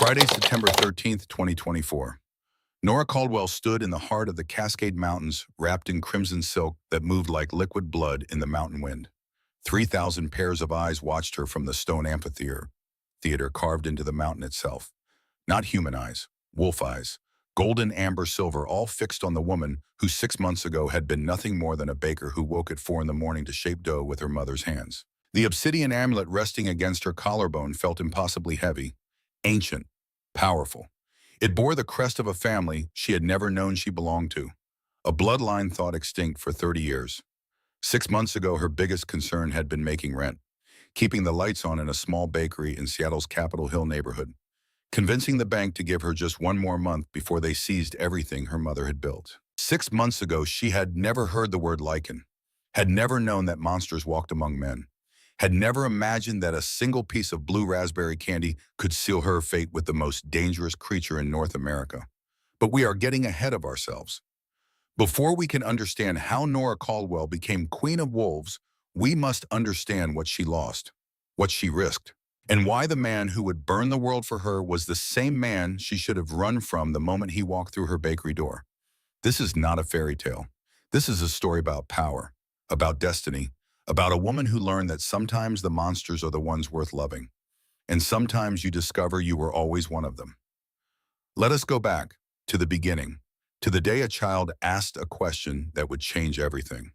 Friday, September 13th, 2024. Nora Caldwell stood in the heart of the Cascade Mountains, wrapped in crimson silk that moved like liquid blood in the mountain wind. 3,000 pairs of eyes watched her from the stone amphitheater carved into the mountain itself. Not human eyes, wolf eyes, golden, amber, silver, all fixed on the woman who 6 months ago had been nothing more than a baker who woke at 4 a.m. to shape dough with her mother's hands. The obsidian amulet resting against her collarbone felt impossibly heavy, ancient, powerful. It bore the crest of a family she had never known she belonged to, a bloodline thought extinct for 30 years. 6 months ago, her biggest concern had been making rent, keeping the lights on in a small bakery in Seattle's Capitol Hill neighborhood, convincing the bank to give her just one more month before they seized everything her mother had built. 6 months ago, she had never heard the word Lycan, had never known that monsters walked among men, had never imagined that a single piece of blue raspberry candy could seal her fate with the most dangerous creature in North America. But we are getting ahead of ourselves. Before we can understand how Nora Caldwell became Queen of Wolves, we must understand what she lost, what she risked, and why the man who would burn the world for her was the same man she should have run from the moment he walked through her bakery door. This is not a fairy tale. This is a story about power, about destiny, about a woman who learned that sometimes the monsters are the ones worth loving, and sometimes you discover you were always one of them. Let us go back to the beginning, to the day a child asked a question that would change everything.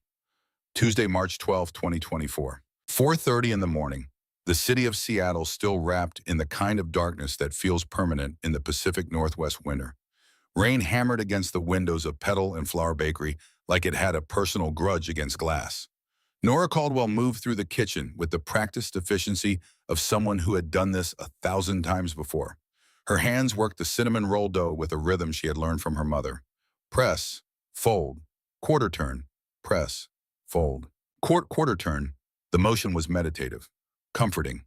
Tuesday, March 12, 2024. 4:30 in the morning. The city of Seattle still wrapped in the kind of darkness that feels permanent in the Pacific Northwest winter. Rain hammered against the windows of Petal and Flour Bakery like it had a personal grudge against glass. Nora Caldwell moved through the kitchen with the practiced efficiency of someone who had done this 1,000 times before. Her hands worked the cinnamon roll dough with a rhythm she had learned from her mother. Press, fold, quarter turn, press, fold. Quarter turn. The motion was meditative, comforting,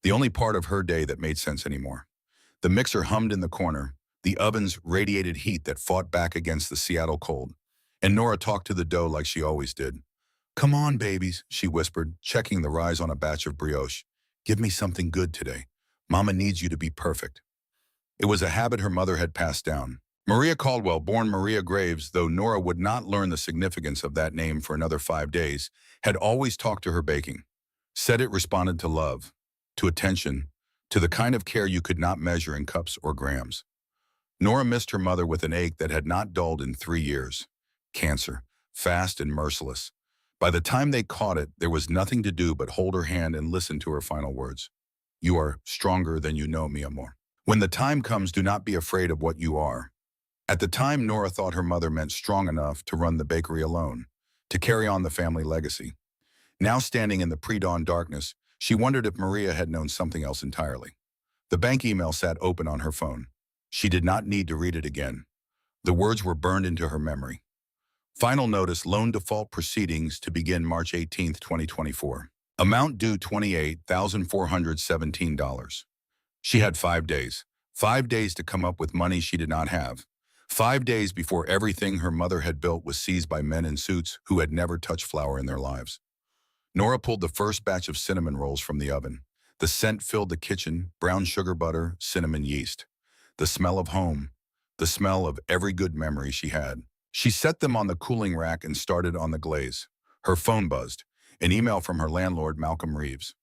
the only part of her day that made sense anymore. The mixer hummed in the corner, the ovens radiated heat that fought back against the Seattle cold, and Nora talked to the dough like she always did. "Come on, babies," she whispered, checking the rise on a batch of brioche. "Give me something good today. Mama needs you to be perfect." It was a habit her mother had passed down. Maria Caldwell, born Maria Graves, though Nora would not learn the significance of that name for another 5 days, had always talked to her baking. Said it responded to love, to attention, to the kind of care you could not measure in cups or grams. Nora missed her mother with an ache that had not dulled in 3 years. Cancer, fast and merciless. By the time they caught it, there was nothing to do but hold her hand and listen to her final words. "You are stronger than you know, mi amor. When the time comes, do not be afraid of what you are." At the time, Nora thought her mother meant strong enough to run the bakery alone, to carry on the family legacy. Now standing in the pre-dawn darkness, she wondered if Maria had known something else entirely. The bank email sat open on her phone. She did not need to read it again. The words were burned into her memory. Final notice, loan default proceedings to begin March 18th, 2024. Amount due $28,417. She had 5 days. 5 days to come up with money she did not have. 5 days before everything her mother had built was seized by men in suits who had never touched flour in their lives. Nora pulled the first batch of cinnamon rolls from the oven. The scent filled the kitchen, brown sugar butter, cinnamon yeast. The smell of home, the smell of every good memory she had. She set them on the cooling rack and started on the glaze. Her phone buzzed. An email from her landlord, Malcolm Reeves.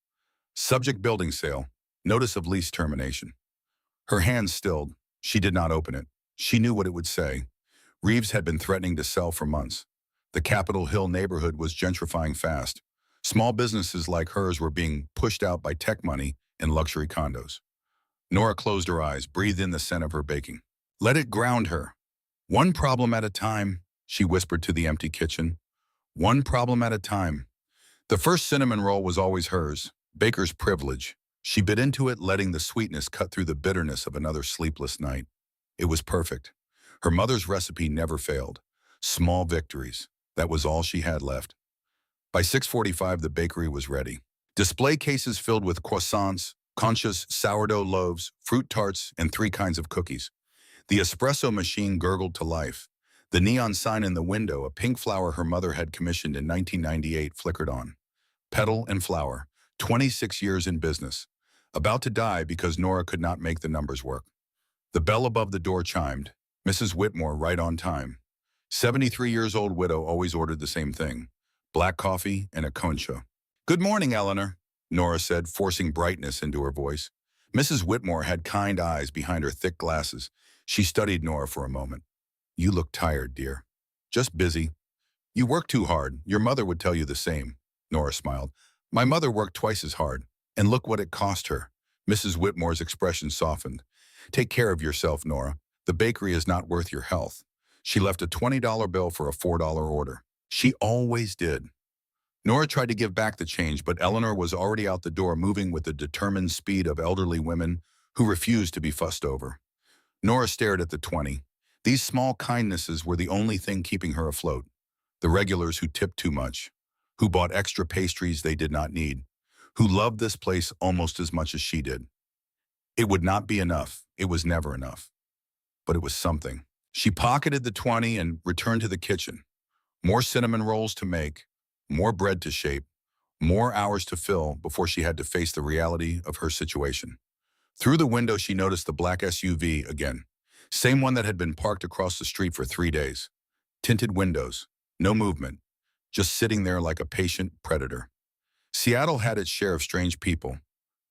Subject: building sale. Notice of lease termination. Her hands stilled. She did not open it. She knew what it would say. Reeves had been threatening to sell for months. The Capitol Hill neighborhood was gentrifying fast. Small businesses like hers were being pushed out by tech money and luxury condos. Nora closed her eyes, breathed in the scent of her baking. Let it ground her. "One problem at a time," she whispered to the empty kitchen. "One problem at a time." The first cinnamon roll was always hers, baker's privilege. She bit into it, letting the sweetness cut through the bitterness of another sleepless night. It was perfect. Her mother's recipe never failed. Small victories. That was all she had left. By 6:45, the bakery was ready. Display cases filled with croissants, conchas, sourdough loaves, fruit tarts, and 3 kinds of cookies. The espresso machine gurgled to life. The neon sign in the window, a pink flower her mother had commissioned in 1998, flickered on. Petal and Flour, 26 years in business. About to die because Nora could not make the numbers work. The bell above the door chimed. Mrs. Whitmore right on time. 73 years old widow always ordered the same thing. Black coffee and a concha. Good morning, Eleanor, Nora said, forcing brightness into her voice. Mrs. Whitmore had kind eyes behind her thick glasses. She studied Nora for a moment. You look tired, dear. Just busy. You work too hard. Your mother would tell you the same. Nora smiled. My mother worked twice as hard. And look what it cost her. Mrs. Whitmore's expression softened. Take care of yourself, Nora. The bakery is not worth your health. She left a $20 bill for a $4 order. She always did. Nora tried to give back the change, but Eleanor was already out the door, moving with the determined speed of elderly women who refused to be fussed over. Nora stared at the 20. These small kindnesses were the only thing keeping her afloat. The regulars who tipped too much, who bought extra pastries they did not need, who loved this place almost as much as she did. It would not be enough. It was never enough. But it was something. She pocketed the 20 and returned to the kitchen. More cinnamon rolls to make, more bread to shape, more hours to fill before she had to face the reality of her situation. Through the window, she noticed the black SUV again. Same one that had been parked across the street for 3 days. Tinted windows, no movement, just sitting there like a patient predator. Seattle had its share of strange people.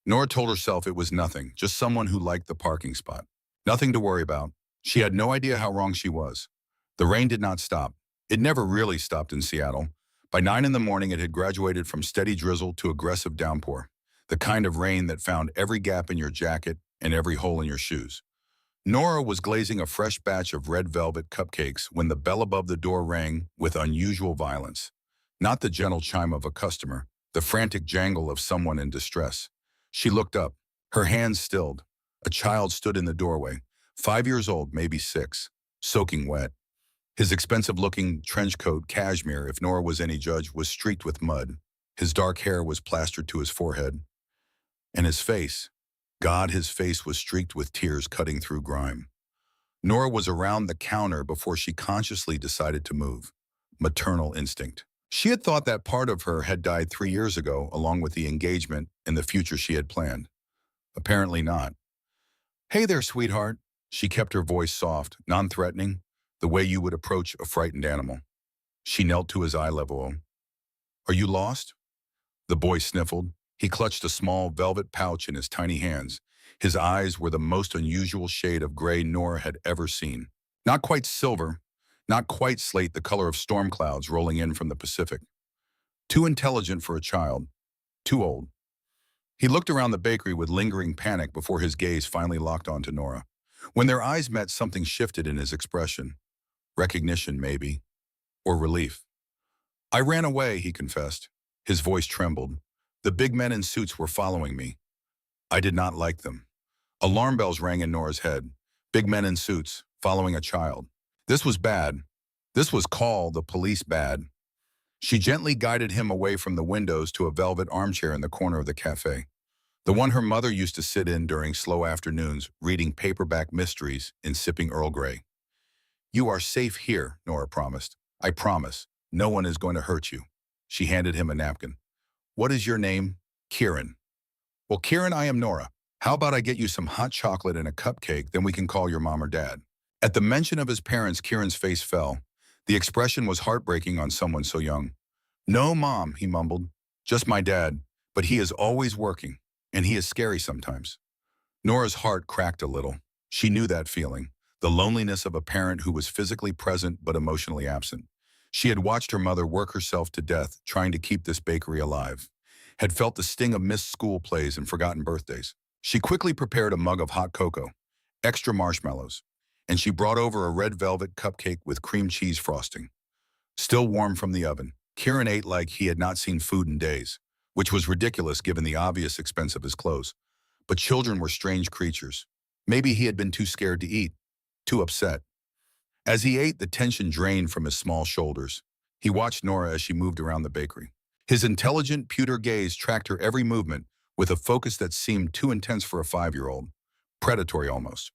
Nora told herself it was nothing, just someone who liked the parking spot. Nothing to worry about. She had no idea how wrong she was. The rain did not stop. It never really stopped in Seattle. By 9 in the morning, it had graduated from steady drizzle to aggressive downpour, the kind of rain that found every gap in your jacket and every hole in your shoes. Nora was glazing a fresh batch of red velvet cupcakes when the bell above the door rang with unusual violence. Not the gentle chime of a customer, the frantic jangle of someone in distress. She looked up, her hands stilled. A child stood in the doorway, 5 years old, maybe 6, soaking wet. His expensive-looking trench coat, cashmere, if Nora was any judge, was streaked with mud. His dark hair was plastered to his forehead. And his face, God, his face was streaked with tears cutting through grime. Nora was around the counter before she consciously decided to move. Maternal instinct. She had thought that part of her had died 3 years ago, along with the engagement and the future she had planned. Apparently not. Hey there, sweetheart. She kept her voice soft, non-threatening, the way you would approach a frightened animal. She knelt to his eye level. Are you lost? The boy sniffled. He clutched a small velvet pouch in his tiny hands. His eyes were the most unusual shade of gray Nora had ever seen. Not quite silver, not quite slate, the color of storm clouds rolling in from the Pacific. Too intelligent for a child, too old. He looked around the bakery with lingering panic before his gaze finally locked onto Nora. When their eyes met, something shifted in his expression. Recognition, maybe, or relief. I ran away, he confessed. His voice trembled. The big men in suits were following me. I did not like them. Alarm bells rang in Nora's head. Big men in suits, following a child. This was bad. This was call the police bad. She gently guided him away from the windows to a velvet armchair in the corner of the cafe. The one her mother used to sit in during slow afternoons, reading paperback mysteries and sipping Earl Grey. You are safe here, Nora promised. I promise. No one is going to hurt you. She handed him a napkin. What is your name? Kieran. Well, Kieran, I am Nora. How about I get you some hot chocolate and a cupcake, then we can call your mom or dad. At the mention of his parents, Kieran's face fell. The expression was heartbreaking on someone so young. No, Mom, he mumbled. Just my dad, but he is always working, and he is scary sometimes. Nora's heart cracked a little. She knew that feeling, the loneliness of a parent who was physically present but emotionally absent. She had watched her mother work herself to death trying to keep this bakery alive, had felt the sting of missed school plays and forgotten birthdays. She quickly prepared a mug of hot cocoa, extra marshmallows, and she brought over a red velvet cupcake with cream cheese frosting. Still warm from the oven, Kieran ate like he had not seen food in days, which was ridiculous given the obvious expense of his clothes. But children were strange creatures. Maybe he had been too scared to eat, too upset. As he ate, the tension drained from his small shoulders. He watched Nora as she moved around the bakery. His intelligent, pewter gaze tracked her every movement with a focus that seemed too intense for a 5-year-old, predatory almost.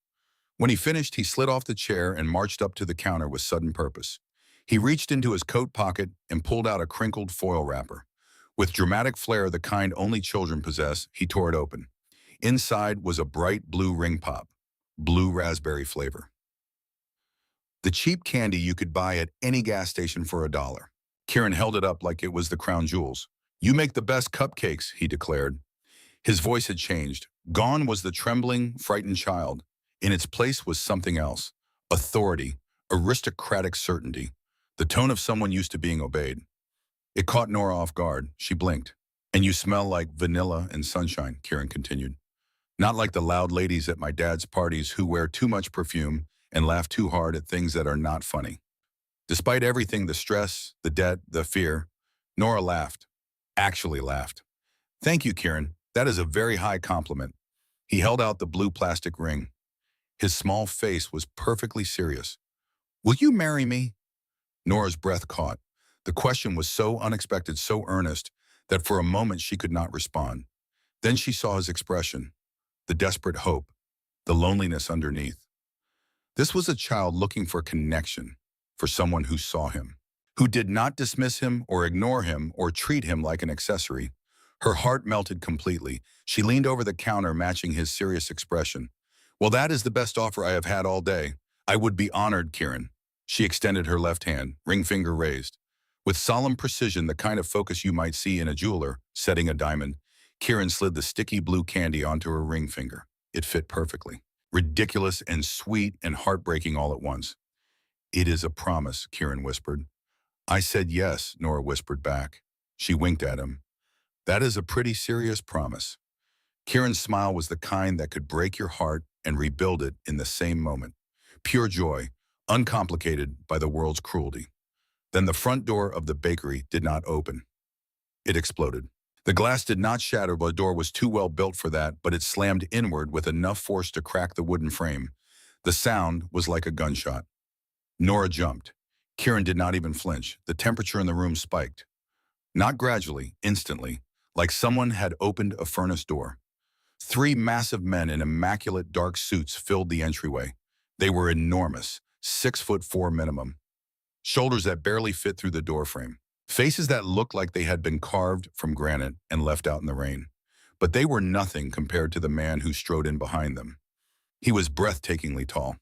When he finished, he slid off the chair and marched up to the counter with sudden purpose. He reached into his coat pocket and pulled out a crinkled foil wrapper. With dramatic flair, the kind only children possess, he tore it open. Inside was a bright blue ring pop. blue raspberry flavor. The cheap candy you could buy at any gas station for $1. Kieran held it up like it was the crown jewels. "You make the best cupcakes," he declared. His voice had changed. Gone was the trembling, frightened child. In its place was something else. Authority, aristocratic certainty, the tone of someone used to being obeyed. It caught Nora off guard. She blinked. "And you smell like vanilla and sunshine," Kieran continued. "Not like the loud ladies at my dad's parties who wear too much perfume and laugh too hard at things that are not funny." Despite everything, the stress, the debt, the fear, Nora laughed. Actually laughed. "Thank you, Kieran. That is a very high compliment." He held out the blue plastic ring. His small face was perfectly serious. "Will you marry me?" Nora's breath caught. The question was so unexpected, so earnest, that for a moment she could not respond. Then she saw his expression, the desperate hope, the loneliness underneath. This was a child looking for connection, for someone who saw him, who did not dismiss him or ignore him or treat him like an accessory. Her heart melted completely. She leaned over the counter, matching his serious expression. "Well, that is the best offer I have had all day. I would be honored, Kieran." She extended her left hand, ring finger raised. With solemn precision, the kind of focus you might see in a jeweler setting a diamond, Kieran slid the sticky blue candy onto her ring finger. It fit perfectly. Ridiculous and sweet and heartbreaking all at once. "It is a promise," Kieran whispered. "I said yes," Nora whispered back. She winked at him. "That is a pretty serious promise." Kieran's smile was the kind that could break your heart and rebuild it in the same moment. Pure joy, uncomplicated by the world's cruelty. Then the front door of the bakery did not open. It exploded. The glass did not shatter, the door was too well built for that, but it slammed inward with enough force to crack the wooden frame. The sound was like a gunshot. Nora jumped. Kieran did not even flinch. The temperature in the room spiked. Not gradually, instantly, like someone had opened a furnace door. 3 massive men in immaculate dark suits filled the entryway. They were enormous, 6'4" minimum. Shoulders that barely fit through the doorframe. Faces that looked like they had been carved from granite and left out in the rain. But they were nothing compared to the man who strode in behind them. He was breathtakingly tall.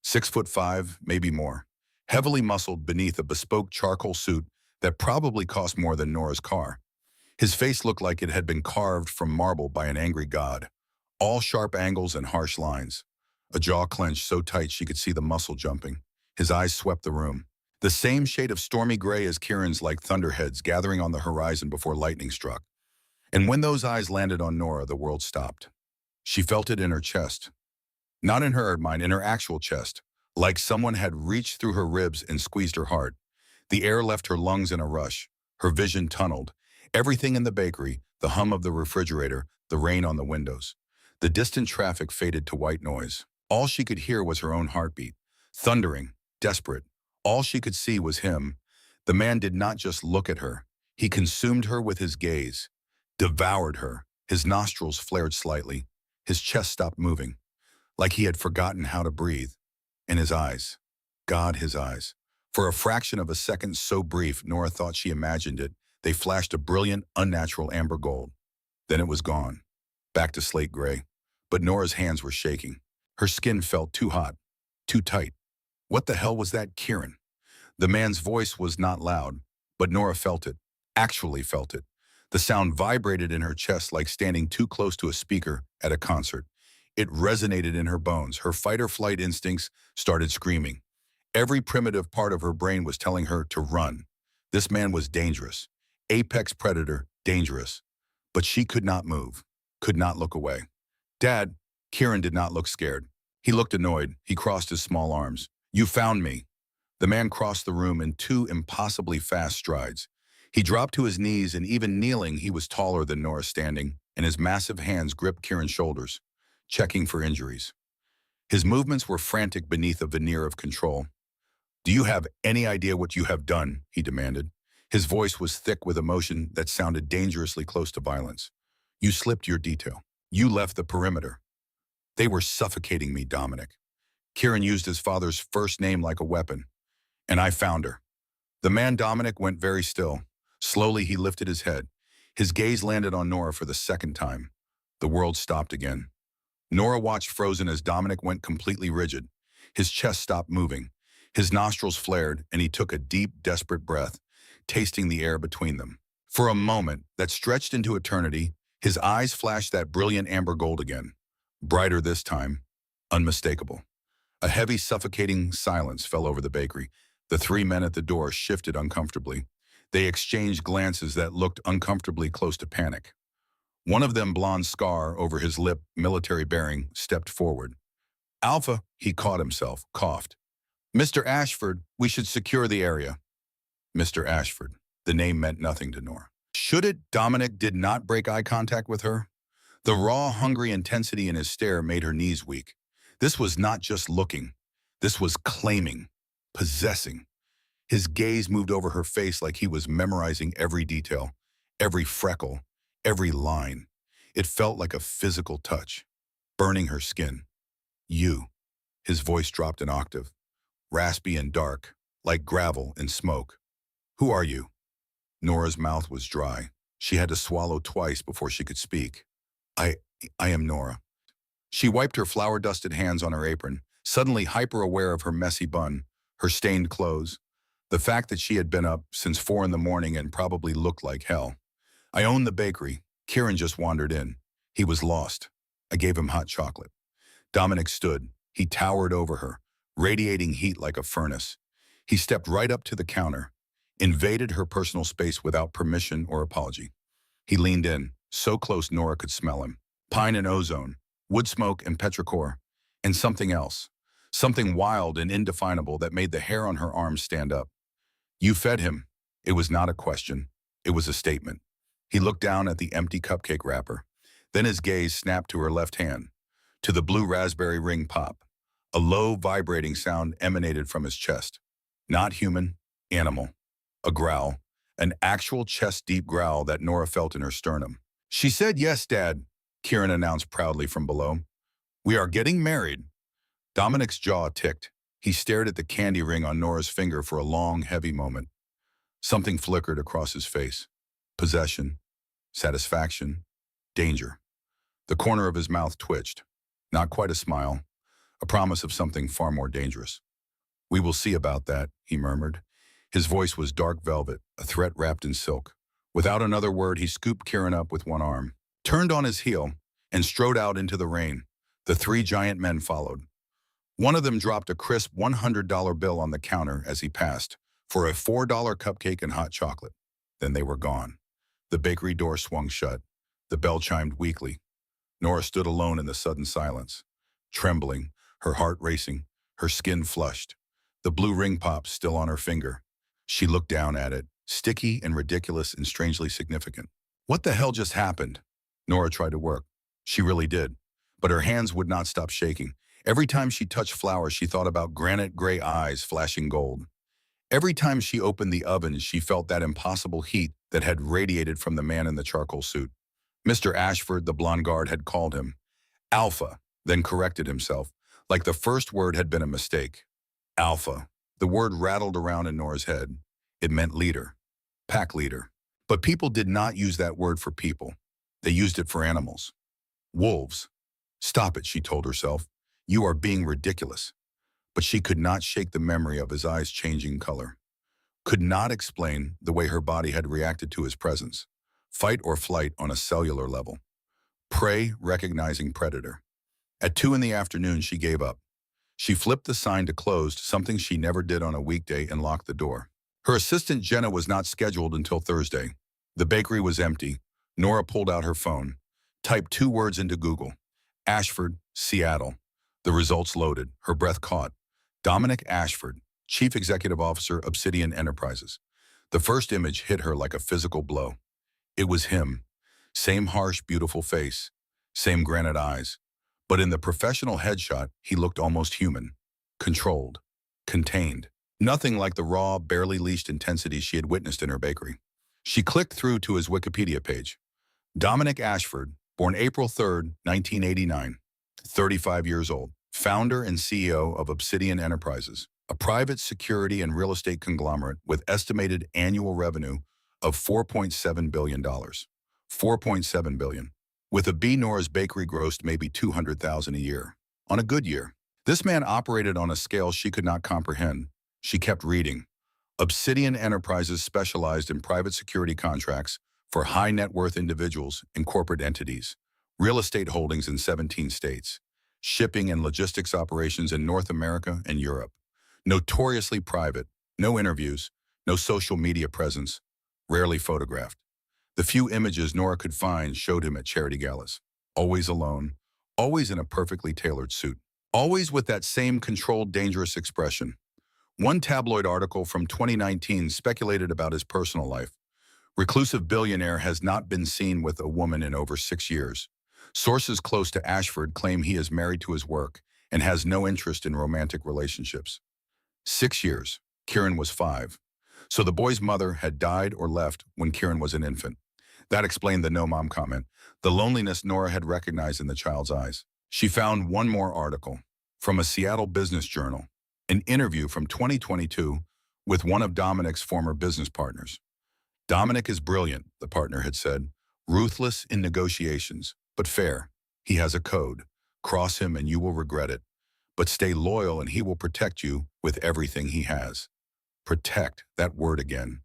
6'5", maybe more. Heavily muscled beneath a bespoke charcoal suit that probably cost more than Nora's car. His face looked like it had been carved from marble by an angry god. All sharp angles and harsh lines. A jaw clenched so tight she could see the muscle jumping. His eyes swept the room. The same shade of stormy gray as Kieran's, like thunderheads gathering on the horizon before lightning struck. And when those eyes landed on Nora, the world stopped. She felt it in her chest. Not in her mind, in her actual chest. Like someone had reached through her ribs and squeezed her heart. The air left her lungs in a rush. Her vision tunneled. Everything in the bakery, the hum of the refrigerator, the rain on the windows. The distant traffic faded to white noise. All she could hear was her own heartbeat. Thundering, desperate. All she could see was him. The man did not just look at her. He consumed her with his gaze. Devoured her. His nostrils flared slightly. His chest stopped moving. Like he had forgotten how to breathe. And his eyes. God, his eyes. For a fraction of a second so brief, Nora thought she imagined it, they flashed a brilliant, unnatural amber gold. Then it was gone. Back to slate gray. But Nora's hands were shaking. Her skin felt too hot. Too tight. What the hell was that, Kieran? The man's voice was not loud, but Nora felt it. Actually felt it. The sound vibrated in her chest like standing too close to a speaker at a concert. It resonated in her bones. Her fight-or-flight instincts started screaming. Every primitive part of her brain was telling her to run. This man was dangerous. Apex predator, dangerous. But she could not move, could not look away. "Dad," Kieran did not look scared. He looked annoyed. He crossed his small arms. "You found me." The man crossed the room in 2 impossibly fast strides. He dropped to his knees, and even kneeling, he was taller than Nora standing, and his massive hands gripped Kieran's shoulders, checking for injuries. His movements were frantic beneath a veneer of control. "Do you have any idea what you have done?" he demanded. His voice was thick with emotion that sounded dangerously close to violence. "You slipped your detail. You left the perimeter. They were suffocating me, Dominic." Kieran used his father's first name like a weapon. "And I found her." The man Dominic went very still. Slowly he lifted his head. His gaze landed on Nora for the second time. The world stopped again. Nora watched frozen as Dominic went completely rigid. His chest stopped moving. His nostrils flared, and he took a deep, desperate breath, tasting the air between them. For a moment that stretched into eternity, his eyes flashed that brilliant amber gold again. Brighter this time, unmistakable. A heavy, suffocating silence fell over the bakery. The three men at the door shifted uncomfortably. They exchanged glances that looked uncomfortably close to panic. One of them, blonde scar over his lip, military bearing, stepped forward. Alpha, he caught himself, coughed. Mr. Ashford, we should secure the area. Mr. Ashford. The name meant nothing to Nora. Should it? Dominic did not break eye contact with her. The raw, hungry intensity in his stare made her knees weak. This was not just looking. This was claiming, possessing. His gaze moved over her face like he was memorizing every detail, every freckle, every line. It felt like a physical touch, burning her skin. You. His voice dropped an octave, raspy and dark, like gravel in smoke. Who are you? Nora's mouth was dry. She had to swallow twice before she could speak. I am Nora. She wiped her flour-dusted hands on her apron, suddenly hyper-aware of her messy bun, her stained clothes, the fact that she had been up since 4 in the morning and probably looked like hell. I own the bakery. Kieran just wandered in. He was lost. I gave him hot chocolate. Dominic stood. He towered over her, radiating heat like a furnace. He stepped right up to the counter, invaded her personal space without permission or apology. He leaned in, so close Nora could smell him. Pine and ozone, wood smoke and petrichor, and something else. Something wild and indefinable that made the hair on her arms stand up. You fed him. It was not a question. It was a statement. He looked down at the empty cupcake wrapper. Then his gaze snapped to her left hand, to the blue raspberry ring pop. A low, vibrating sound emanated from his chest. Not human, animal. A growl. An actual chest-deep growl that Nora felt in her sternum. She said, "Yes, Dad," Kieran announced proudly from below. "We are getting married." Dominic's jaw ticked. He stared at the candy ring on Nora's finger for a long, heavy moment. Something flickered across his face. Possession, satisfaction, danger. The corner of his mouth twitched. Not quite a smile, a promise of something far more dangerous. "We will see about that," he murmured. His voice was dark velvet, a threat wrapped in silk. Without another word, he scooped Kieran up with one arm, turned on his heel, and strode out into the rain. The three giant men followed. One of them dropped a crisp $100 bill on the counter as he passed, for a $4 cupcake and hot chocolate. Then they were gone. The bakery door swung shut. The bell chimed weakly. Nora stood alone in the sudden silence, trembling, her heart racing, her skin flushed. The blue ring pop still on her finger. She looked down at it, sticky and ridiculous and strangely significant. What the hell just happened? Nora tried to work. She really did. But her hands would not stop shaking. Every time she touched flour, she thought about granite gray eyes flashing gold. Every time she opened the oven, she felt that impossible heat that had radiated from the man in the charcoal suit. Mr. Ashford, the blonde guard, had called him Alpha, then corrected himself, like the first word had been a mistake. Alpha. The word rattled around in Nora's head. It meant leader, pack leader. But people did not use that word for people. They used it for animals. Wolves. Stop it, she told herself. You are being ridiculous. But she could not shake the memory of his eyes changing color. Could not explain the way her body had reacted to his presence. Fight or flight on a cellular level. Prey recognizing predator. At 2 in the afternoon, she gave up. She flipped the sign to closed, something she never did on a weekday, and locked the door. Her assistant Jenna was not scheduled until Thursday. The bakery was empty. Nora pulled out her phone, typed 2 words into Google. Ashford, Seattle. The results loaded. Her breath caught. Dominic Ashford, Chief Executive Officer, Obsidian Enterprises. The first image hit her like a physical blow. It was him. Same harsh, beautiful face. Same granite eyes. But in the professional headshot, he looked almost human. Controlled. Contained. Nothing like the raw, barely leashed intensity she had witnessed in her bakery. She clicked through to his Wikipedia page. Dominic Ashford, born April 3rd, 1989. 35 years old. Founder and CEO of Obsidian Enterprises, a private security and real estate conglomerate with estimated annual revenue of $4.7 billion. $4.7 billion. With a B, Nora's bakery grossed maybe 200,000 a year. On a good year. This man operated on a scale she could not comprehend. She kept reading. Obsidian Enterprises specialized in private security contracts for high net worth individuals and corporate entities, real estate holdings in 17 states, shipping and logistics operations in North America and Europe. Notoriously private, no interviews, no social media presence, rarely photographed. The few images Nora could find showed him at charity galas. Always alone, always in a perfectly tailored suit. Always with that same controlled, dangerous expression. One tabloid article from 2019 speculated about his personal life. Reclusive billionaire has not been seen with a woman in over 6 years. Sources close to Ashford claim he is married to his work and has no interest in romantic relationships. 6 years. Kieran was 5. So the boy's mother had died or left when Kieran was an infant. That explained the no mom comment, the loneliness Nora had recognized in the child's eyes. She found one more article from a Seattle business journal, an interview from 2022 with one of Dominic's former business partners. Dominic is brilliant, the partner had said, ruthless in negotiations, but fair. He has a code. Cross him and you will regret it. But stay loyal and he will protect you with everything he has. Protect, that word again.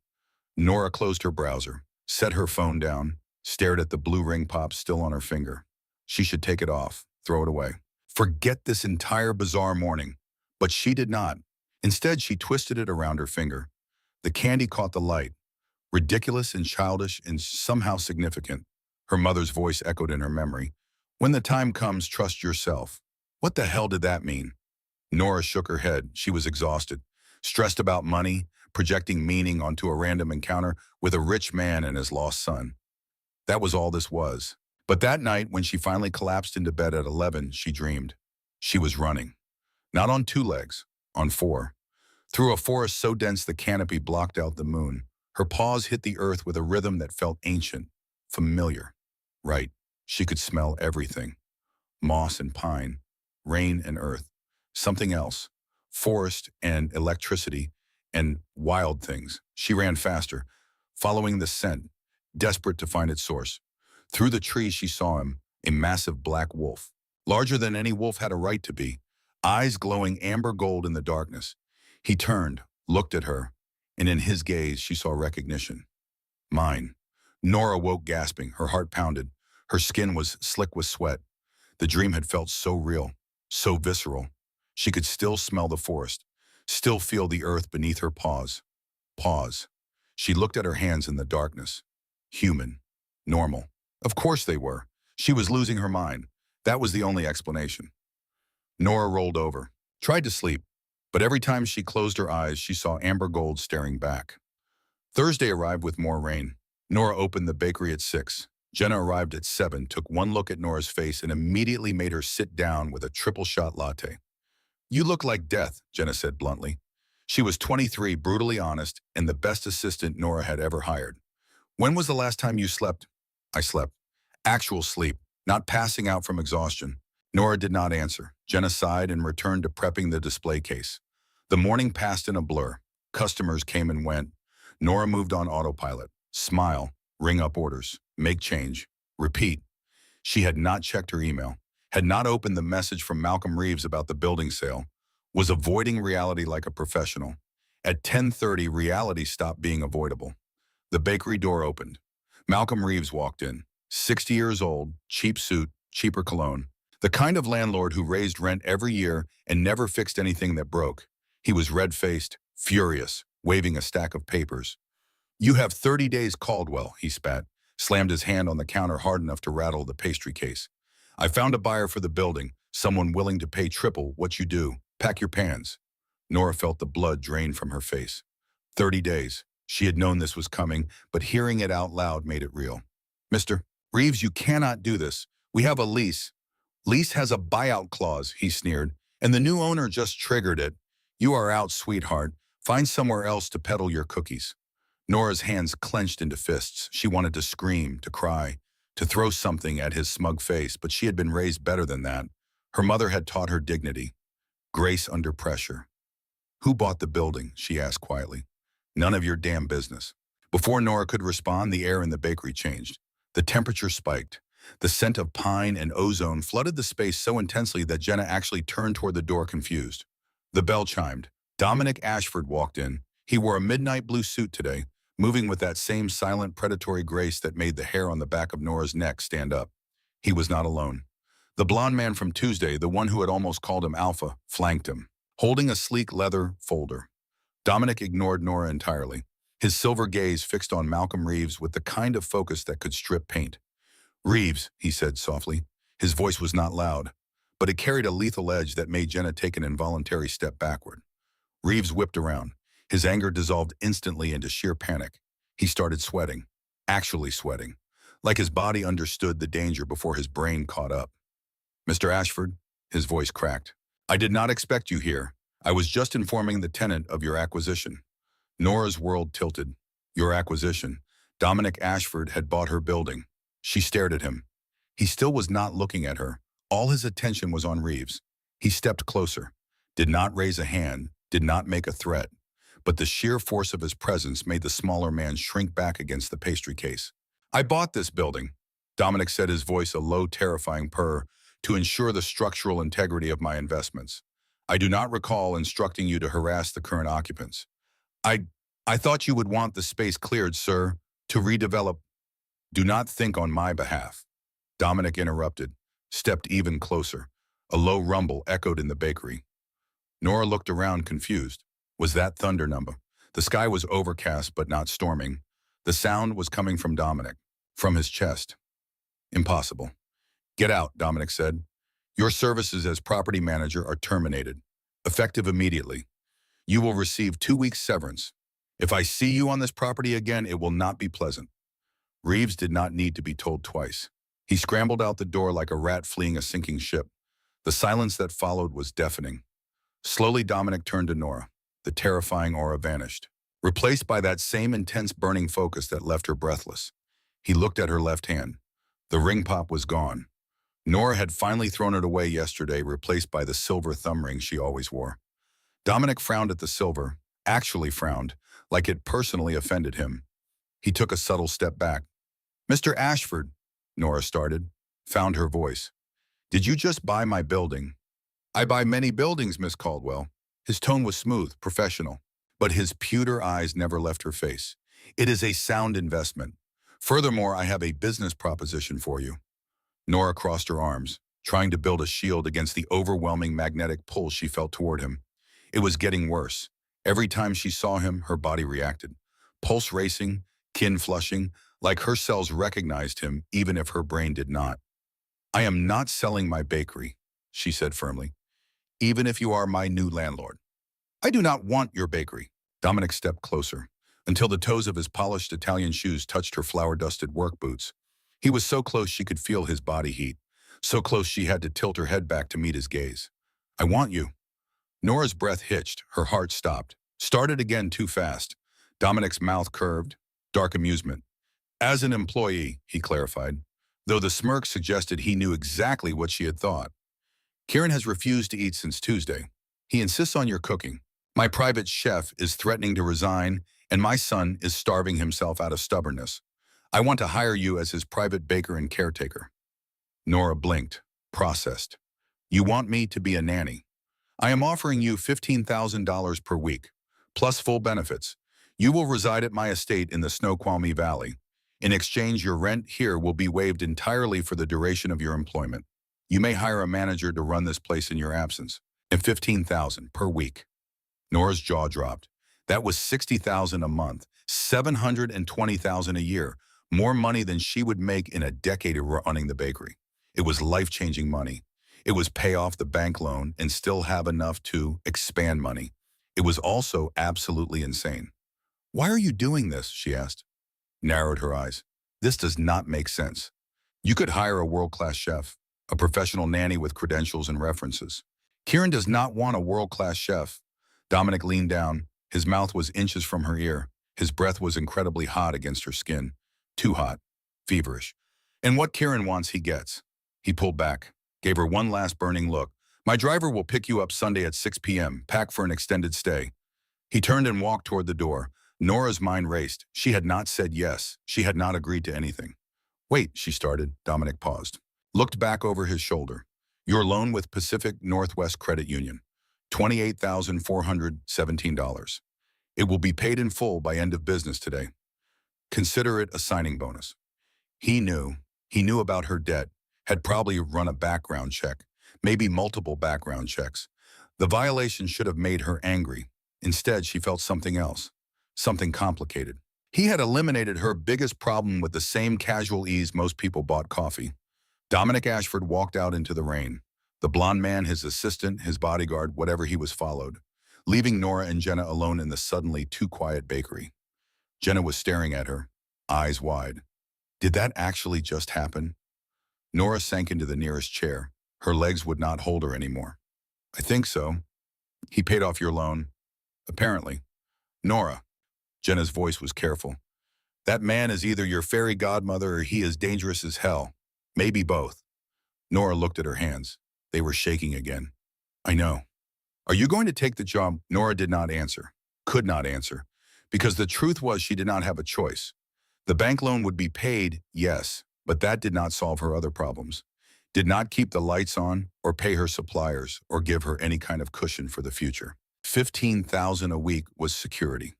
Nora closed her browser, set her phone down, stared at the blue ring pop still on her finger. She should take it off, throw it away. Forget this entire bizarre morning. But she did not. Instead, she twisted it around her finger. The candy caught the light. Ridiculous and childish and somehow significant. Her mother's voice echoed in her memory. When the time comes, trust yourself. What the hell did that mean? Nora shook her head. She was exhausted, stressed about money, projecting meaning onto a random encounter with a rich man and his lost son. That was all this was. But that night, when she finally collapsed into bed at 11, she dreamed. She was running. Not on 2 legs, on 4. Through a forest so dense the canopy blocked out the moon. Her paws hit the earth with a rhythm that felt ancient, familiar. Right, she could smell everything. Moss and pine, rain and earth. Something else, forest and electricity and wild things. She ran faster, following the scent, desperate to find its source. Through the trees she saw him, a massive black wolf. Larger than any wolf had a right to be, eyes glowing amber gold in the darkness. He turned, looked at her, and in his gaze she saw recognition. Mine. Nora woke gasping, her heart pounded. Her skin was slick with sweat. The dream had felt so real, so visceral. She could still smell the forest, still feel the earth beneath her paws. Pause. She looked at her hands in the darkness. Human. Normal. Of course they were. She was losing her mind. That was the only explanation. Nora rolled over, tried to sleep, but every time she closed her eyes, she saw amber gold staring back. Thursday arrived with more rain. Nora opened the bakery at 6. Jenna arrived at 7, took one look at Nora's face, and immediately made her sit down with a triple-shot latte. You look like death, Jenna said bluntly. She was 23, brutally honest, and the best assistant Nora had ever hired. When was the last time you slept? I slept. Actual sleep, not passing out from exhaustion. Nora did not answer. Jenna sighed and returned to prepping the display case. The morning passed in a blur. Customers came and went. Nora moved on autopilot. Smile, ring up orders, make change, repeat. She had not checked her email, had not opened the message from Malcolm Reeves about the building sale, was avoiding reality like a professional. At 10:30, reality stopped being avoidable. The bakery door opened. Malcolm Reeves walked in, 60 years old, cheap suit, cheaper cologne. The kind of landlord who raised rent every year and never fixed anything that broke. He was red-faced, furious, waving a stack of papers. You have 30 days, Caldwell, he spat, slammed his hand on the counter hard enough to rattle the pastry case. I found a buyer for the building, someone willing to pay triple what you do. Pack your pans. Nora felt the blood drain from her face. 30 days. She had known this was coming, but hearing it out loud made it real. Mr. Reeves, you cannot do this. We have a lease. Lease has a buyout clause, he sneered, and the new owner just triggered it. You are out, sweetheart. Find somewhere else to peddle your cookies. Nora's hands clenched into fists. She wanted to scream, to cry, to throw something at his smug face, but she had been raised better than that. Her mother had taught her dignity, grace under pressure. Who bought the building? She asked quietly. None of your damn business. Before Nora could respond, the air in the bakery changed. The temperature spiked. The scent of pine and ozone flooded the space so intensely that Jenna actually turned toward the door confused. The bell chimed. Dominic Ashford walked in. He wore a midnight blue suit today, moving with that same silent predatory grace that made the hair on the back of Nora's neck stand up. He was not alone. The blond man from Tuesday, the one who had almost called him Alpha, flanked him, holding a sleek leather folder. Dominic ignored Nora entirely, his silver gaze fixed on Malcolm Reeves with the kind of focus that could strip paint. "Reeves," he said softly. His voice was not loud, but it carried a lethal edge that made Jenna take an involuntary step backward. Reeves whipped around. His anger dissolved instantly into sheer panic. He started sweating, actually sweating, like his body understood the danger before his brain caught up. "Mr. Ashford," his voice cracked, "I did not expect you here. I was just informing the tenant of your acquisition." Nora's world tilted. Your acquisition. Dominic Ashford had bought her building. She stared at him. He still was not looking at her. All his attention was on Reeves. He stepped closer, did not raise a hand, did not make a threat, but the sheer force of his presence made the smaller man shrink back against the pastry case. "I bought this building," Dominic said, his voice a low, terrifying purr, "to ensure the structural integrity of my investments. I do not recall instructing you to harass the current occupants. I thought you would want the space cleared, sir, to redevelop." "Do not think on my behalf," Dominic interrupted, stepped even closer. A low rumble echoed in the bakery. Nora looked around, confused. Was that thunder number? The sky was overcast but not storming. The sound was coming from Dominic, from his chest. "Impossible." "Get out," Dominic said. "Your services as property manager are terminated, effective immediately. You will receive 2 weeks severance. If I see you on this property again, it will not be pleasant." Reeves did not need to be told twice. He scrambled out the door like a rat fleeing a sinking ship. The silence that followed was deafening. Slowly, Dominic turned to Nora. The terrifying aura vanished, replaced by that same intense burning focus that left her breathless. He looked at her left hand. The ring pop was gone. Nora had finally thrown it away yesterday, replaced by the silver thumb ring she always wore. Dominic frowned at the silver, actually frowned, like it personally offended him. He took a subtle step back. "Mr. Ashford," Nora started, found her voice. "Did you just buy my building?" "I buy many buildings, Miss Caldwell." His tone was smooth, professional, but his pewter eyes never left her face. "It is a sound investment. Furthermore, I have a business proposition for you." Nora crossed her arms, trying to build a shield against the overwhelming magnetic pull she felt toward him. It was getting worse. Every time she saw him, her body reacted. Pulse racing, kin flushing, like her cells recognized him, even if her brain did not. "I am not selling my bakery," she said firmly, "even if you are my new landlord. I do not want your bakery." Dominic stepped closer, until the toes of his polished Italian shoes touched her flour-dusted work boots. He was so close she could feel his body heat, so close she had to tilt her head back to meet his gaze. "I want you." Nora's breath hitched, her heart stopped. Started again too fast. Dominic's mouth curved, dark amusement. "As an employee," he clarified, though the smirk suggested he knew exactly what she had thought. "Kieran has refused to eat since Tuesday. He insists on your cooking. My private chef is threatening to resign, and my son is starving himself out of stubbornness. I want to hire you as his private baker and caretaker." Nora blinked, processed. "You want me to be a nanny? I am offering you $15,000 per week, plus full benefits. You will reside at my estate in the Snoqualmie Valley. In exchange, your rent here will be waived entirely for the duration of your employment. You may hire a manager to run this place in your absence, and $15,000 per week." Nora's jaw dropped. That was $60,000 a month, $720,000 a year, more money than she would make in a decade of running the bakery. It was life-changing money. It was pay off the bank loan and still have enough to expand money. It was also absolutely insane. "Why are you doing this?" she asked. Narrowed her eyes. "This does not make sense. You could hire a world-class chef, a professional nanny with credentials and references. Kieran does not want a world-class chef." Dominic leaned down. His mouth was inches from her ear. His breath was incredibly hot against her skin. Too hot. Feverish. "And what Kieran wants, he gets." He pulled back, gave her one last burning look. "My driver will pick you up Sunday at 6 p.m., pack for an extended stay." He turned and walked toward the door. Nora's mind raced. She had not said yes. She had not agreed to anything. Wait, she started. Dominic paused. Looked back over his shoulder. Your loan with Pacific Northwest Credit Union. $28,417. It will be paid in full by end of business today. Consider it a signing bonus. He knew. He knew about her debt, had probably run a background check, maybe multiple background checks. The violation should have made her angry. Instead, she felt something else, something complicated. He had eliminated her biggest problem with the same casual ease most people bought coffee. Dominic Ashford walked out into the rain. The blonde man, his assistant, his bodyguard, whatever he was followed, leaving Nora and Jenna alone in the suddenly too quiet bakery. Jenna was staring at her, eyes wide. Did that actually just happen? Nora sank into the nearest chair. Her legs would not hold her anymore. I think so. He paid off your loan. Apparently. Nora. Jenna's voice was careful. That man is either your fairy godmother or he is dangerous as hell. Maybe both. Nora looked at her hands. They were shaking again. I know. Are you going to take the job? Nora did not answer. Could not answer. Because the truth was she did not have a choice. The bank loan would be paid, yes, but that did not solve her other problems. Did not keep the lights on or pay her suppliers or give her any kind of cushion for the future. $15,000 a week was security.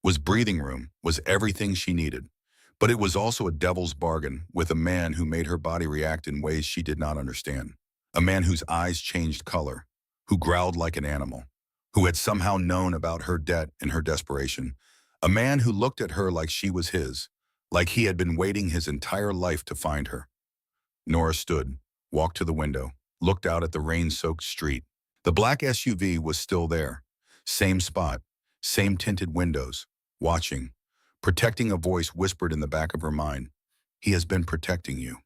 Was breathing room, was everything she needed. But it was also a devil's bargain with a man who made her body react in ways she did not understand. A man whose eyes changed color, who growled like an animal, who had somehow known about her debt and her desperation. A man who looked at her like she was his, like he had been waiting his entire life to find her. Nora stood, walked to the window, looked out at the rain-soaked street. The black SUV was still there. Same spot, same tinted windows, watching. Protecting, a voice whispered in the back of her mind. He has been protecting you.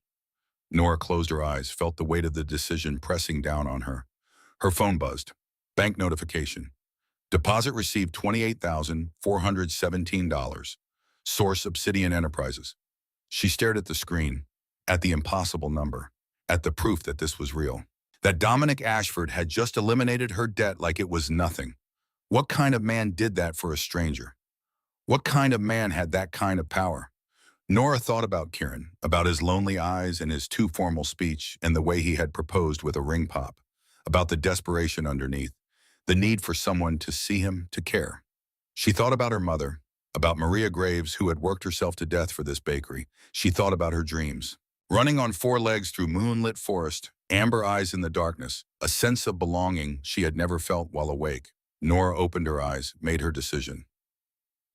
Nora closed her eyes, felt the weight of the decision pressing down on her. Her phone buzzed. Bank notification. Deposit received $28,417. Source Obsidian Enterprises. She stared at the screen, at the impossible number, at the proof that this was real. That Dominic Ashford had just eliminated her debt like it was nothing. What kind of man did that for a stranger? What kind of man had that kind of power? Nora thought about Kieran, about his lonely eyes and his too formal speech and the way he had proposed with a ring pop, about the desperation underneath, the need for someone to see him, to care. She thought about her mother, about Maria Graves, who had worked herself to death for this bakery. She thought about her dreams. Running on four legs through moonlit forest, amber eyes in the darkness, a sense of belonging she had never felt while awake. Nora opened her eyes, made her decision.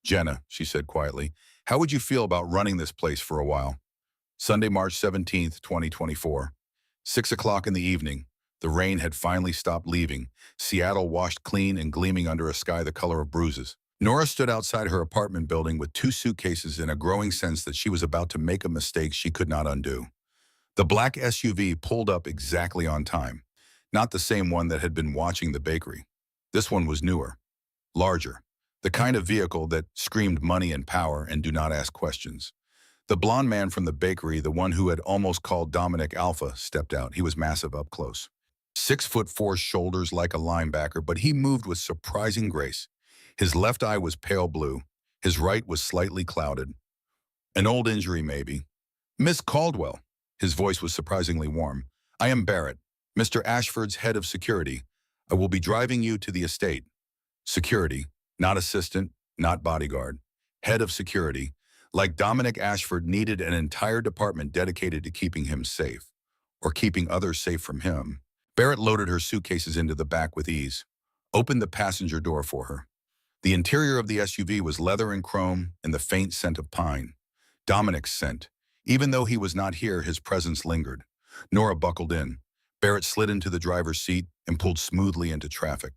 Jenna, she said quietly, how would you feel about running this place for a while? Sunday, March 17th, 2024. 6 o'clock in the evening. The rain had finally stopped leaving. Seattle washed clean and gleaming under a sky the color of bruises. Nora stood outside her apartment building with 2 suitcases in a growing sense that she was about to make a mistake she could not undo. The black SUV pulled up exactly on time. Not the same one that had been watching the bakery. This one was newer, larger, the kind of vehicle that screamed money and power and do not ask questions. The blonde man from the bakery, the one who had almost called Dominic Alpha, stepped out. He was massive up close. 6'4", shoulders like a linebacker, but he moved with surprising grace. His left eye was pale blue. His right was slightly clouded. An old injury, maybe. Miss Caldwell. His voice was surprisingly warm. I am Barrett, Mr. Ashford's head of security. I will be driving you to the estate. Security, not assistant, not bodyguard. Head of security. Like Dominic Ashford needed an entire department dedicated to keeping him safe, or keeping others safe from him. Barrett loaded her suitcases into the back with ease, opened the passenger door for her. The interior of the SUV was leather and chrome and the faint scent of pine. Dominic's scent. Even though he was not here, his presence lingered. Nora buckled in. Barrett slid into the driver's seat and pulled smoothly into traffic.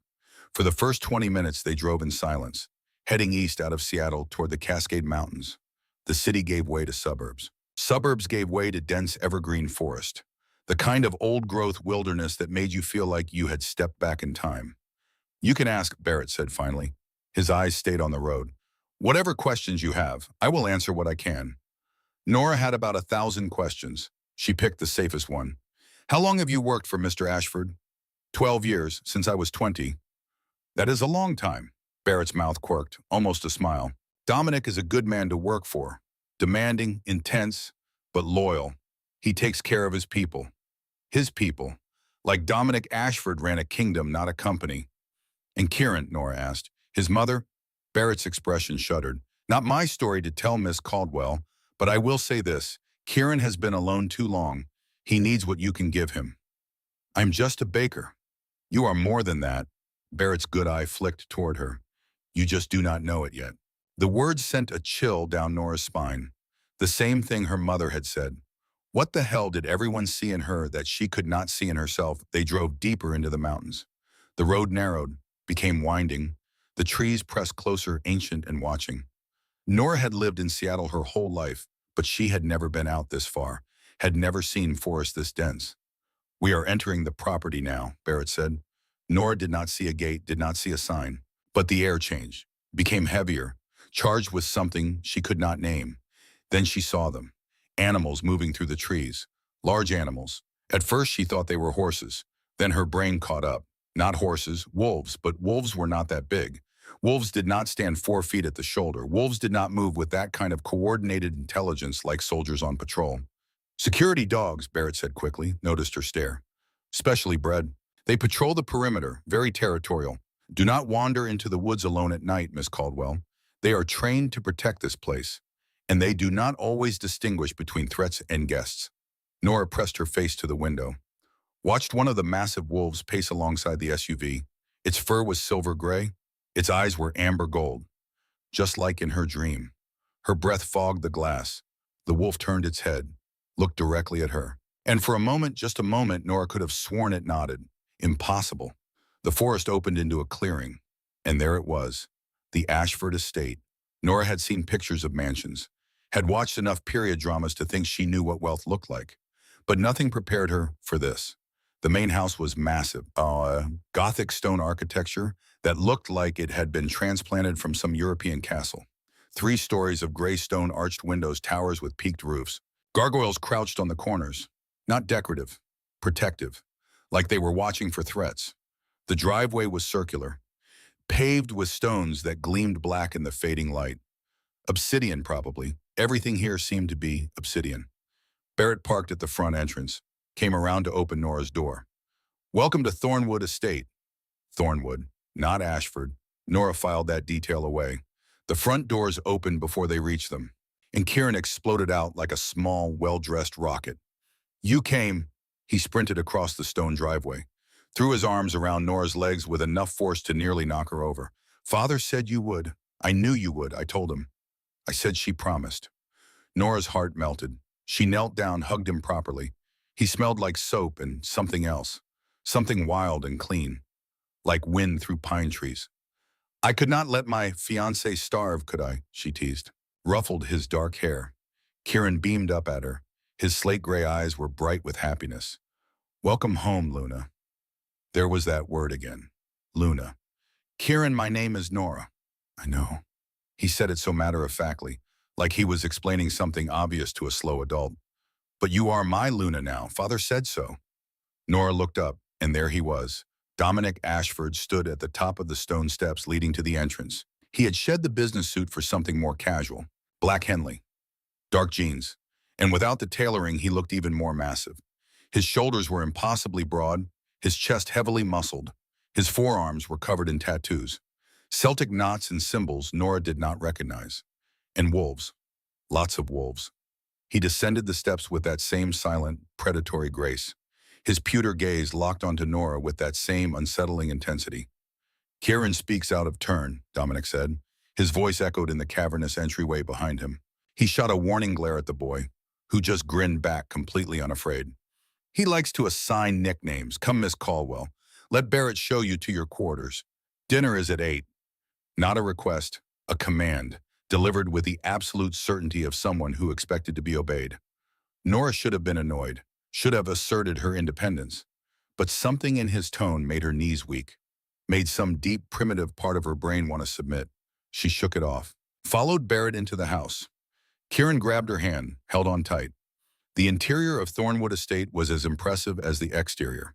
For the first 20 minutes, they drove in silence, heading east out of Seattle toward the Cascade Mountains. The city gave way to suburbs. Suburbs gave way to dense evergreen forest, the kind of old-growth wilderness that made you feel like you had stepped back in time. You can ask, Barrett said finally. His eyes stayed on the road. Whatever questions you have, I will answer what I can. Nora had about 1,000 questions. She picked the safest one. How long have you worked for Mr. Ashford? 12 years, since I was 20. That is a long time. Barrett's mouth quirked, almost a smile. Dominic is a good man to work for. Demanding, intense, but loyal. He takes care of his people. His people. Like Dominic Ashford ran a kingdom, not a company. And Kieran, Nora asked. His mother? Barrett's expression shuddered. Not my story to tell, Miss Caldwell, but I will say this. Kieran has been alone too long. He needs what you can give him. I'm just a baker. You are more than that. Barrett's good eye flicked toward her. You just do not know it yet. The words sent a chill down Nora's spine. The same thing her mother had said. What the hell did everyone see in her that she could not see in herself? They drove deeper into the mountains. The road narrowed, became winding. The trees pressed closer, ancient and watching. Nora had lived in Seattle her whole life, but she had never been out this far, had never seen forest this dense. We are entering the property now, Barrett said. Nora did not see a gate, did not see a sign, but the air changed, became heavier, charged with something she could not name. Then she saw them, animals moving through the trees, large animals. At first she thought they were horses. Then her brain caught up. Not horses, wolves, but wolves were not that big. Wolves did not stand 4 feet at the shoulder. Wolves did not move with that kind of coordinated intelligence like soldiers on patrol. Security dogs, Barrett said quickly, noticed her stare. Specially bred. They patrol the perimeter, very territorial. Do not wander into the woods alone at night, Miss Caldwell. They are trained to protect this place, and they do not always distinguish between threats and guests. Nora pressed her face to the window. Watched one of the massive wolves pace alongside the SUV. Its fur was silver gray. Its eyes were amber gold, just like in her dream. Her breath fogged the glass. The wolf turned its head, looked directly at her. And for a moment, just a moment, Nora could have sworn it nodded. Impossible. The forest opened into a clearing, and there it was, the Ashford estate. Nora had seen pictures of mansions, had watched enough period dramas to think she knew what wealth looked like. But nothing prepared her for this. The main house was massive, Gothic stone architecture that looked like it had been transplanted from some European castle. 3 stories of gray stone arched windows, towers with peaked roofs. Gargoyles crouched on the corners, not decorative, protective, like they were watching for threats. The driveway was circular, paved with stones that gleamed black in the fading light. Obsidian, probably. Everything here seemed to be obsidian. Barrett parked at the front entrance, came around to open Nora's door. Welcome to Thornwood Estate. Thornwood, not Ashford. Nora filed that detail away. The front doors opened before they reached them, and Kieran exploded out like a small, well-dressed rocket. You came. He sprinted across the stone driveway, threw his arms around Nora's legs with enough force to nearly knock her over. Father said you would. I knew you would, I told him. I said she promised. Nora's heart melted. She knelt down, hugged him properly. He smelled like soap and something else, something wild and clean, like wind through pine trees. I could not let my fiancée starve, could I? She teased. Ruffled his dark hair. Kieran beamed up at her. His slate-gray eyes were bright with happiness. Welcome home, Luna. There was that word again. Luna. Kieran, my name is Nora. I know. He said it so matter-of-factly, like he was explaining something obvious to a slow adult. But you are my Luna now. Father said so. Nora looked up, and there he was. Dominic Ashford stood at the top of the stone steps leading to the entrance. He had shed the business suit for something more casual. Black Henley. Dark jeans. And without the tailoring, he looked even more massive. His shoulders were impossibly broad, his chest heavily muscled. His forearms were covered in tattoos. Celtic knots and symbols Nora did not recognize. And wolves. Lots of wolves. He descended the steps with that same silent, predatory grace. His pewter gaze locked onto Nora with that same unsettling intensity. Kieran speaks out of turn, Dominic said. His voice echoed in the cavernous entryway behind him. He shot a warning glare at the boy, who just grinned back completely unafraid. He likes to assign nicknames. Come, Miss Caldwell. Let Barrett show you to your quarters. Dinner is at 8. Not a request, a command, delivered with the absolute certainty of someone who expected to be obeyed. Nora should have been annoyed, should have asserted her independence. But something in his tone made her knees weak, made some deep, primitive part of her brain want to submit. She shook it off, followed Barrett into the house. Kieran grabbed her hand, held on tight. The interior of Thornwood Estate was as impressive as the exterior.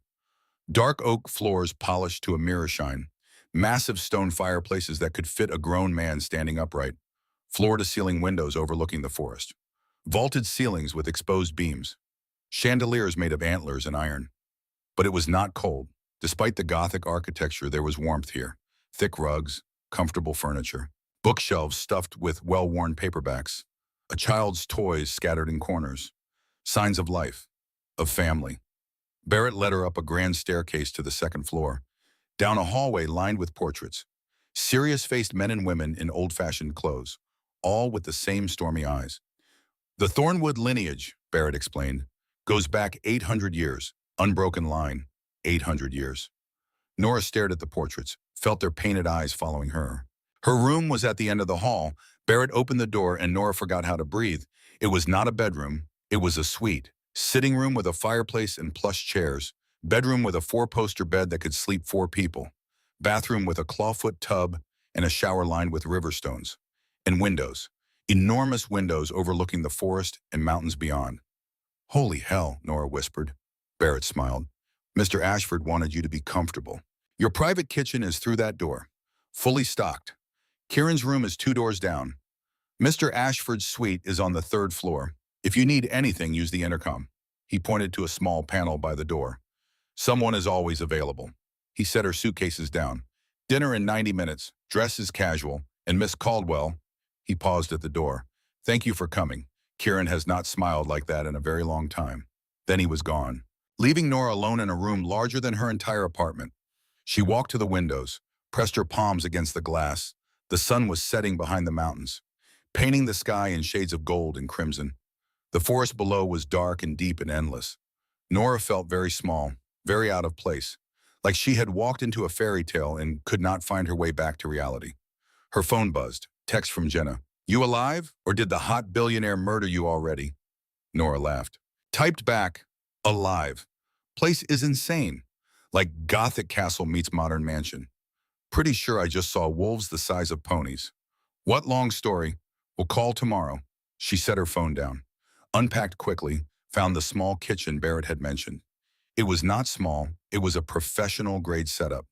Dark oak floors polished to a mirror shine, massive stone fireplaces that could fit a grown man standing upright, floor-to-ceiling windows overlooking the forest. Vaulted ceilings with exposed beams. Chandeliers made of antlers and iron. But it was not cold. Despite the Gothic architecture, there was warmth here. Thick rugs, comfortable furniture, bookshelves stuffed with well-worn paperbacks, a child's toys scattered in corners. Signs of life, of family. Barrett led her up a grand staircase to the second floor, down a hallway lined with portraits. Serious-faced men and women in old-fashioned clothes, all with the same stormy eyes. The Thornwood lineage, Barrett explained, goes back 800 years, unbroken line, 800 years. Nora stared at the portraits, felt their painted eyes following her. Her room was at the end of the hall. Barrett opened the door and Nora forgot how to breathe. It was not a bedroom, it was a suite. Sitting room with a fireplace and plush chairs. Bedroom with a 4-poster bed that could sleep 4 people. Bathroom with a clawfoot tub and a shower lined with river stones. And windows. Enormous windows overlooking the forest and mountains beyond. "Holy hell," Nora whispered. Barrett smiled. "Mr. Ashford wanted you to be comfortable. Your private kitchen is through that door. Fully stocked. Kieran's room is 2 doors down. Mr. Ashford's suite is on the 3rd floor. If you need anything, use the intercom." He pointed to a small panel by the door. "Someone is always available." He set her suitcases down. "Dinner in 90 minutes. Dress is casual. And Miss Caldwell." He paused at the door. "Thank you for coming. Kieran has not smiled like that in a very long time." Then he was gone, leaving Nora alone in a room larger than her entire apartment. She walked to the windows, pressed her palms against the glass. The sun was setting behind the mountains, painting the sky in shades of gold and crimson. The forest below was dark and deep and endless. Nora felt very small, very out of place, like she had walked into a fairy tale and could not find her way back to reality. Her phone buzzed. Text from Jenna. "You alive? Or did the hot billionaire murder you already?" Nora laughed. Typed back, "Alive. Place is insane. Like Gothic castle meets modern mansion. Pretty sure I just saw wolves the size of ponies. What long story? We'll call tomorrow." She set her phone down, unpacked quickly, found the small kitchen Barrett had mentioned. It was not small, it was a professional-grade setup.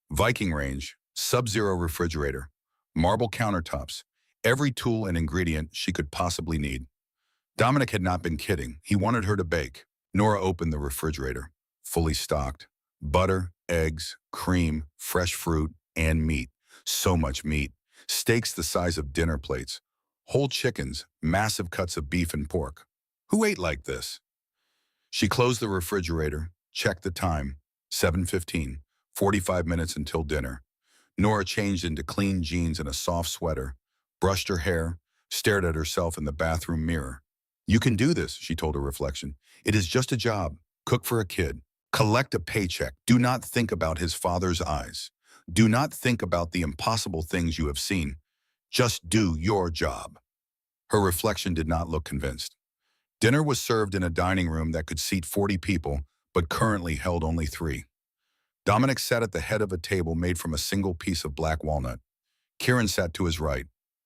Viking range, sub-zero refrigerator, marble countertops, every tool and ingredient she could possibly need. Dominic had not been kidding. He wanted her to bake. Nora opened the refrigerator, fully stocked. Butter, eggs, cream, fresh fruit, and meat. So much meat. Steaks the size of dinner plates. Whole chickens, massive cuts of beef and pork. Who ate like this? She closed the refrigerator, checked the time, 7:15, 45 minutes until dinner. Nora changed into clean jeans and a soft sweater, brushed her hair, stared at herself in the bathroom mirror. "You can do this," she told her reflection. "It is just a job. Cook for a kid. Collect a paycheck. Do not think about his father's eyes. Do not think about the impossible things you have seen. Just do your job." Her reflection did not look convinced. Dinner was served in a dining room that could seat 40 people, but currently held only 3. Dominic sat at the head of a table made from a single piece of black walnut. Kieran sat to his right.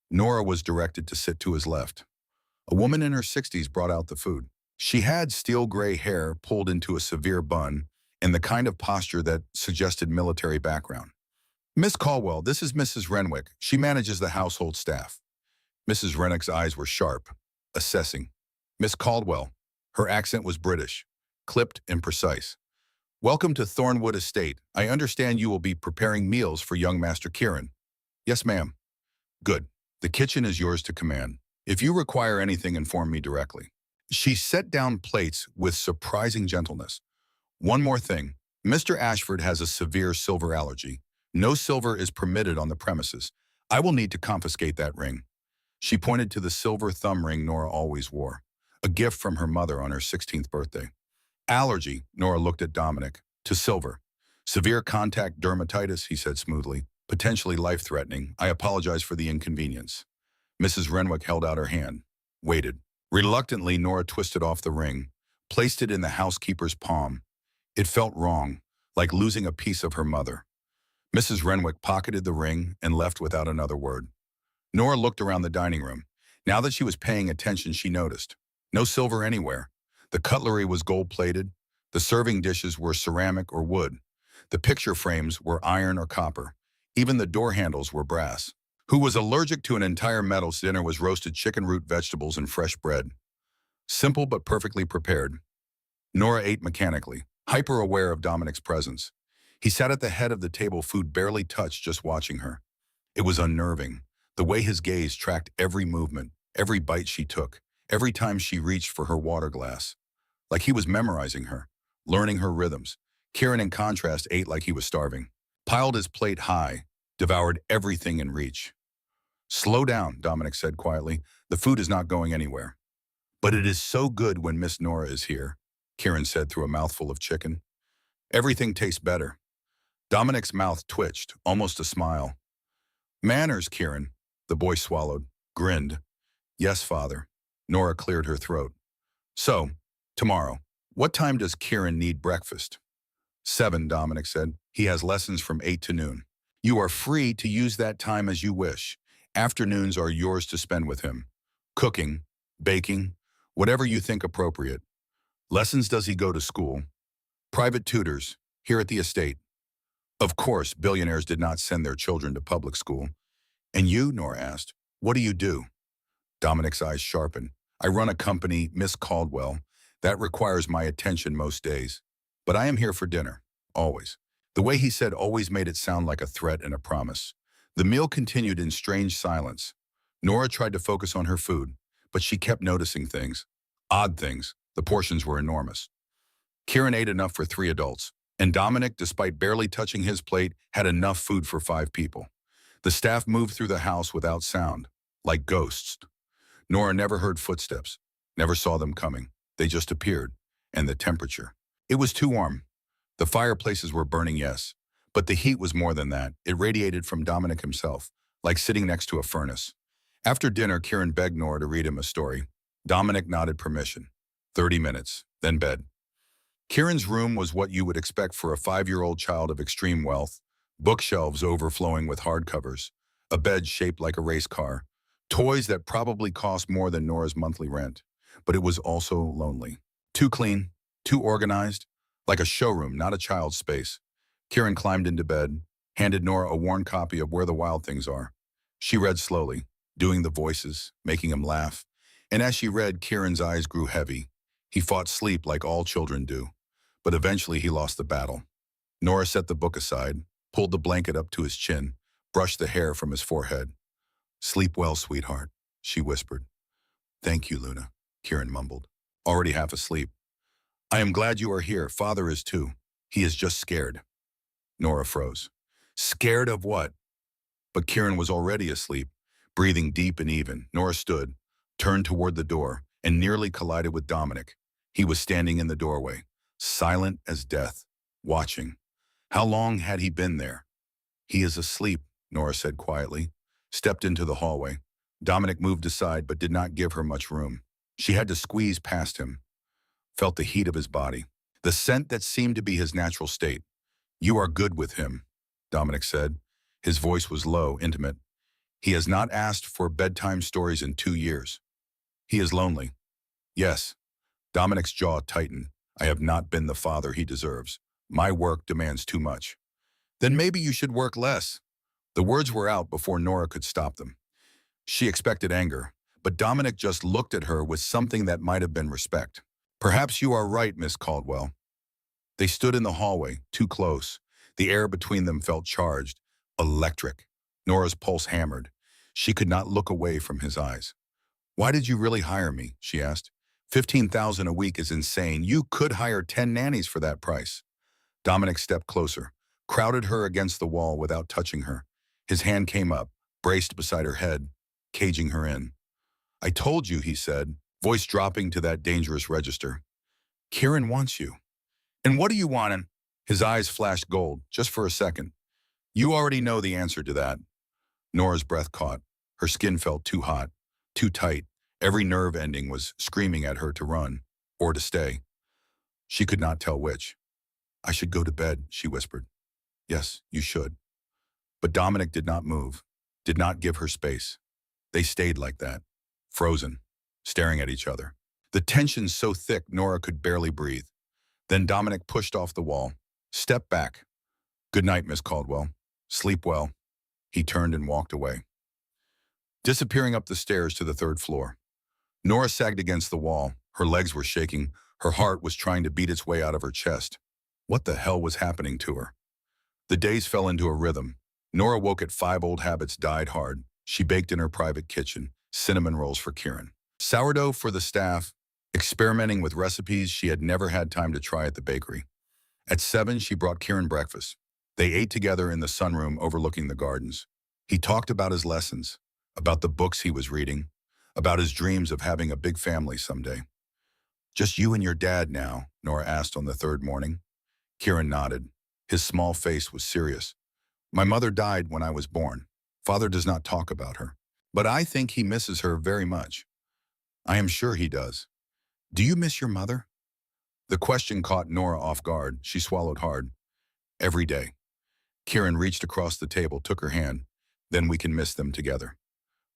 Nora was directed to sit to his left. A woman in her 60s brought out the food. She had steel gray hair pulled into a severe bun and the kind of posture that suggested military background. "Miss Caldwell, this is Mrs. Renwick. She manages the household staff." Mrs. Renwick's eyes were sharp, assessing. "Miss Caldwell." Her accent was British, clipped and precise. "Welcome to Thornwood Estate. I understand you will be preparing meals for young Master Kieran." "Yes, ma'am." "Good. The kitchen is yours to command. If you require anything, inform me directly." She set down plates with surprising gentleness. "One more thing. Mr. Ashford has a severe silver allergy. No silver is permitted on the premises. I will need to confiscate that ring." She pointed to the silver thumb ring Nora always wore, a gift from her mother on her 16th birthday. "Allergy," Nora looked at Dominic, "to silver. Severe contact dermatitis," he said smoothly, "potentially life-threatening. I apologize for the inconvenience." Mrs. Renwick held out her hand, waited. Reluctantly, Nora twisted off the ring, placed it in the housekeeper's palm. It felt wrong, like losing a piece of her mother. Mrs. Renwick pocketed the ring and left without another word. Nora looked around the dining room. Now that she was paying attention, she noticed. No silver anywhere. The cutlery was gold-plated. The serving dishes were ceramic or wood. The picture frames were iron or copper. Even the door handles were brass. who was allergic to an entire meal's dinner, was roasted chicken, root vegetables, and fresh bread. Simple but perfectly prepared. Nora ate mechanically, hyper-aware of Dominic's presence. He sat at the head of the table, food barely touched, just watching her. It was unnerving, the way his gaze tracked every movement, every bite she took, every time she reached for her water glass. Like he was memorizing her, learning her rhythms. Kieran, in contrast, ate like he was starving. Piled his plate high, devoured everything in reach. "Slow down," Dominic said quietly. "The food is not going anywhere." "But it is so good when Miss Nora is here," Kieran said through a mouthful of chicken. "Everything tastes better." Dominic's mouth twitched, almost a smile. "Manners, Kieran," the boy swallowed, grinned. "Yes, father." Nora cleared her throat. "So, tomorrow, what time does Kieran need breakfast?" 7, Dominic said. "He has lessons from 8 to noon. You are free to use that time as you wish. Afternoons are yours to spend with him. Cooking, baking, whatever you think appropriate. Lessons. Does he go to school?" "Private tutors, here at the estate." Of course, billionaires did not send their children to public school. "And you?" Nora asked. "What do you do?" Dominic's eyes sharpened. "I run a company, Miss Caldwell. That requires my attention most days. But I am here for dinner, always." The way he said always made it sound like a threat and a promise. The meal continued in strange silence. Nora tried to focus on her food, but she kept noticing things. Odd things. The portions were enormous. Kieran ate enough for 3 adults, and Dominic, despite barely touching his plate, had enough food for 5 people. The staff moved through the house without sound, like ghosts. Nora never heard footsteps, never saw them coming. They just appeared. And the temperature. It was too warm. The fireplaces were burning, yes, but the heat was more than that. It radiated from Dominic himself, like sitting next to a furnace. After dinner, Kieran begged Nora to read him a story. Dominic nodded permission. 30 minutes, then bed. Kieran's room was what you would expect for a 5-year-old child of extreme wealth. Bookshelves overflowing with hardcovers, a bed shaped like a race car, toys that probably cost more than Nora's monthly rent. But it was also lonely. Too clean, too organized, like a showroom, not a child's space. Kieran climbed into bed, handed Nora a worn copy of Where the Wild Things Are. She read slowly, doing the voices, making him laugh. And as she read, Kieran's eyes grew heavy. He fought sleep like all children do. But eventually he lost the battle. Nora set the book aside, pulled the blanket up to his chin, brushed the hair from his forehead. "Sleep well, sweetheart," she whispered. "Thank you, Luna," Kieran mumbled, already half asleep. "I am glad you are here. Father is too. He is just scared." Nora froze. Scared of what? But Kieran was already asleep, breathing deep and even. Nora stood, turned toward the door, and nearly collided with Dominic. He was standing in the doorway, silent as death, watching. How long had he been there? "He is asleep," Nora said quietly, stepped into the hallway. Dominic moved aside but did not give her much room. She had to squeeze past him, felt the heat of his body, the scent that seemed to be his natural state. "You are good with him," Dominic said. His voice was low, intimate. "He has not asked for bedtime stories in 2 years. He is lonely." "Yes." Dominic's jaw tightened. "I have not been the father he deserves. My work demands too much." "Then maybe you should work less." The words were out before Nora could stop them. She expected anger, but Dominic just looked at her with something that might have been respect. "Perhaps you are right, Miss Caldwell." They stood in the hallway, too close. The air between them felt charged, electric. Nora's pulse hammered. She could not look away from his eyes. "Why did you really hire me?" she asked. $15,000 a week is insane. You could hire 10 nannies for that price." Dominic stepped closer, crowded her against the wall without touching her. His hand came up, braced beside her head, caging her in. "I told you," he said, voice dropping to that dangerous register. "Kieran wants you." "And what do you want him?" His eyes flashed gold, just for a second. "You already know the answer to that." Nora's breath caught. Her skin felt too hot, too tight. Every nerve ending was screaming at her to run, or to stay. She could not tell which. "I should go to bed," she whispered. "Yes, you should." But Dominic did not move, did not give her space. They stayed like that, frozen, staring at each other. The tension so thick Nora could barely breathe. Then Dominic pushed off the wall, stepped back. "Good night, Miss Caldwell. Sleep well." He turned and walked away. disappearing up the stairs to the third floor. Nora sagged against the wall. Her legs were shaking. Her heart was trying to beat its way out of her chest. What the hell was happening to her? The days fell into a rhythm. Nora woke at 5. Old habits died hard. She baked in her private kitchen, cinnamon rolls for Kieran, sourdough for the staff, experimenting with recipes she had never had time to try at the bakery. At 7, she brought Kieran breakfast. They ate together in the sunroom overlooking the gardens. He talked about his lessons, about the books he was reading, about his dreams of having a big family someday. "Just you and your dad now?" Nora asked on the third morning. Kieran nodded. His small face was serious. "My mother died when I was born. Father does not talk about her. But I think he misses her very much." "I am sure he does. Do you miss your mother?" The question caught Nora off guard. She swallowed hard. "Every day." Kieran reached across the table, took her hand. "Then we can miss them together."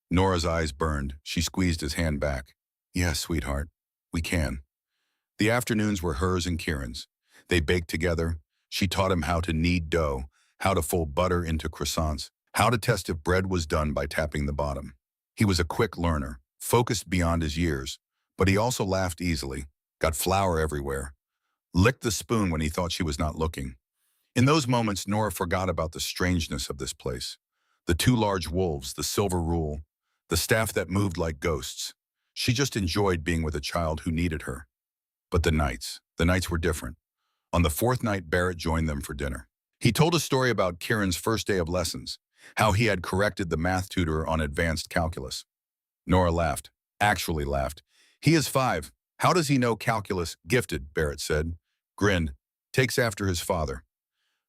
Nora's eyes burned. She squeezed his hand back. "Yes, sweetheart, we can." The afternoons were hers and Kieran's. They baked together. She taught him how to knead dough, how to fold butter into croissants, how to test if bread was done by tapping the bottom. He was a quick learner, focused beyond his years, but he also laughed easily, got flour everywhere, licked the spoon when he thought she was not looking. In those moments, Nora forgot about the strangeness of this place. The 2 large wolves, the silver rule, the staff that moved like ghosts. She just enjoyed being with a child who needed her. But the nights were different. On the 4th night, Barrett joined them for dinner. He told a story about Kieran's first day of lessons, how he had corrected the math tutor on advanced calculus. Nora laughed, actually laughed. "He is 5. How does he know calculus?" "Gifted," Barrett said, grinned, "takes after his father."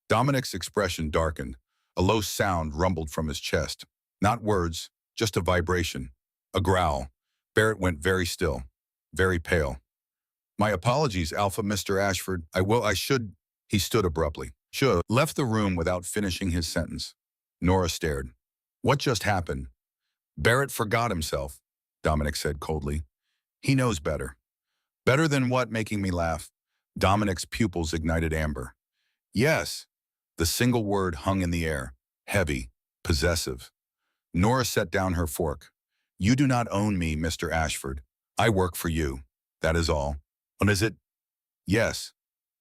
Dominic's expression darkened. A low sound rumbled from his chest. Not words, just a vibration, a growl. Barrett went very still, very pale. "My apologies, Alpha Mr. Ashford. I should." He stood abruptly. Should. Left the room without finishing his sentence. Nora stared. "What just happened?" "Barrett forgot himself," Dominic said coldly. "He knows better." "Better than what?" "Making me laugh." Dominic's pupils ignited amber. "Yes." The single word hung in the air, heavy, possessive. Nora set down her fork. "You do not own me, Mr. Ashford. I work for you. That is all." "And is it?" "Yes."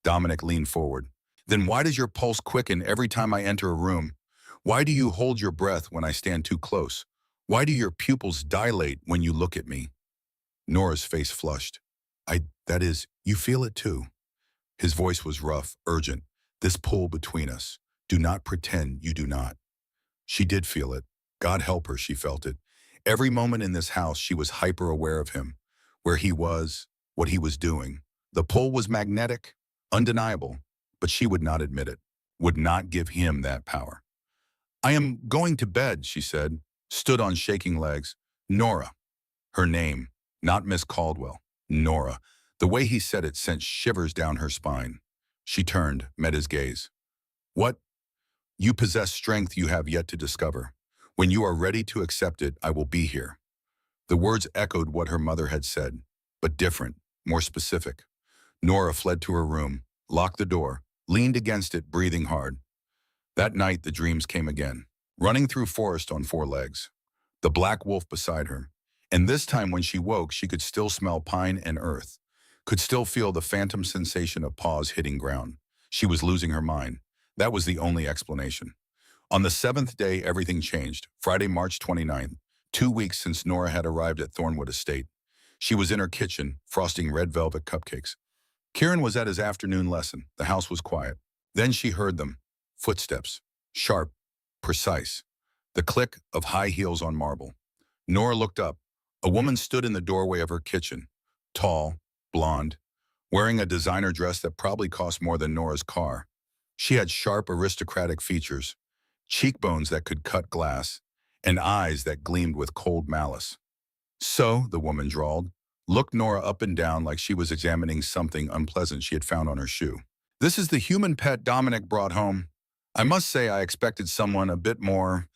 Dominic leaned forward. "Then why does your pulse quicken every time I enter a room? Why do you hold your breath when I stand too close? Why do your pupils dilate when you look at me?" Nora's face flushed. That is, you feel it too." His voice was rough, urgent. "This pull between us. Do not pretend you do not." She did feel it. God help her, she felt it. Every moment in this house, she was hyper-aware of him, where he was, what he was doing. The pull was magnetic, undeniable, but she would not admit it, would not give him that power. "I am going to bed," she said, stood on shaking legs. "Nora." Her name, not Miss Caldwell. Nora. The way he said it sent shivers down her spine. She turned, met his gaze. "What? You possess strength you have yet to discover. When you are ready to accept it, I will be here." The words echoed what her mother had said, but different, more specific. Nora fled to her room, locked the door, leaned against it, breathing hard. That night, the dreams came again, running through forest on 4 legs. The black wolf beside her. And this time when she woke, she could still smell pine and earth, could still feel the phantom sensation of paws hitting ground. She was losing her mind. That was the only explanation. On the 7th day, everything changed. Friday, March 29th, 2 weeks since Nora had arrived at Thornwood Estate. She was in her kitchen, frosting red velvet cupcakes. Kieran was at his afternoon lesson. The house was quiet. Then she heard them. Footsteps. Sharp. Precise. The click of high heels on marble. Nora looked up. A woman stood in the doorway of her kitchen. Tall, blonde, wearing a designer dress that probably cost more than Nora's car. She had sharp, aristocratic features, cheekbones that could cut glass, and eyes that gleamed with cold malice. "So," the woman drawled, looked Nora up and down like she was examining something unpleasant she had found on her shoe. "This is the human pet Dominic brought home. I must say I expected someone a bit more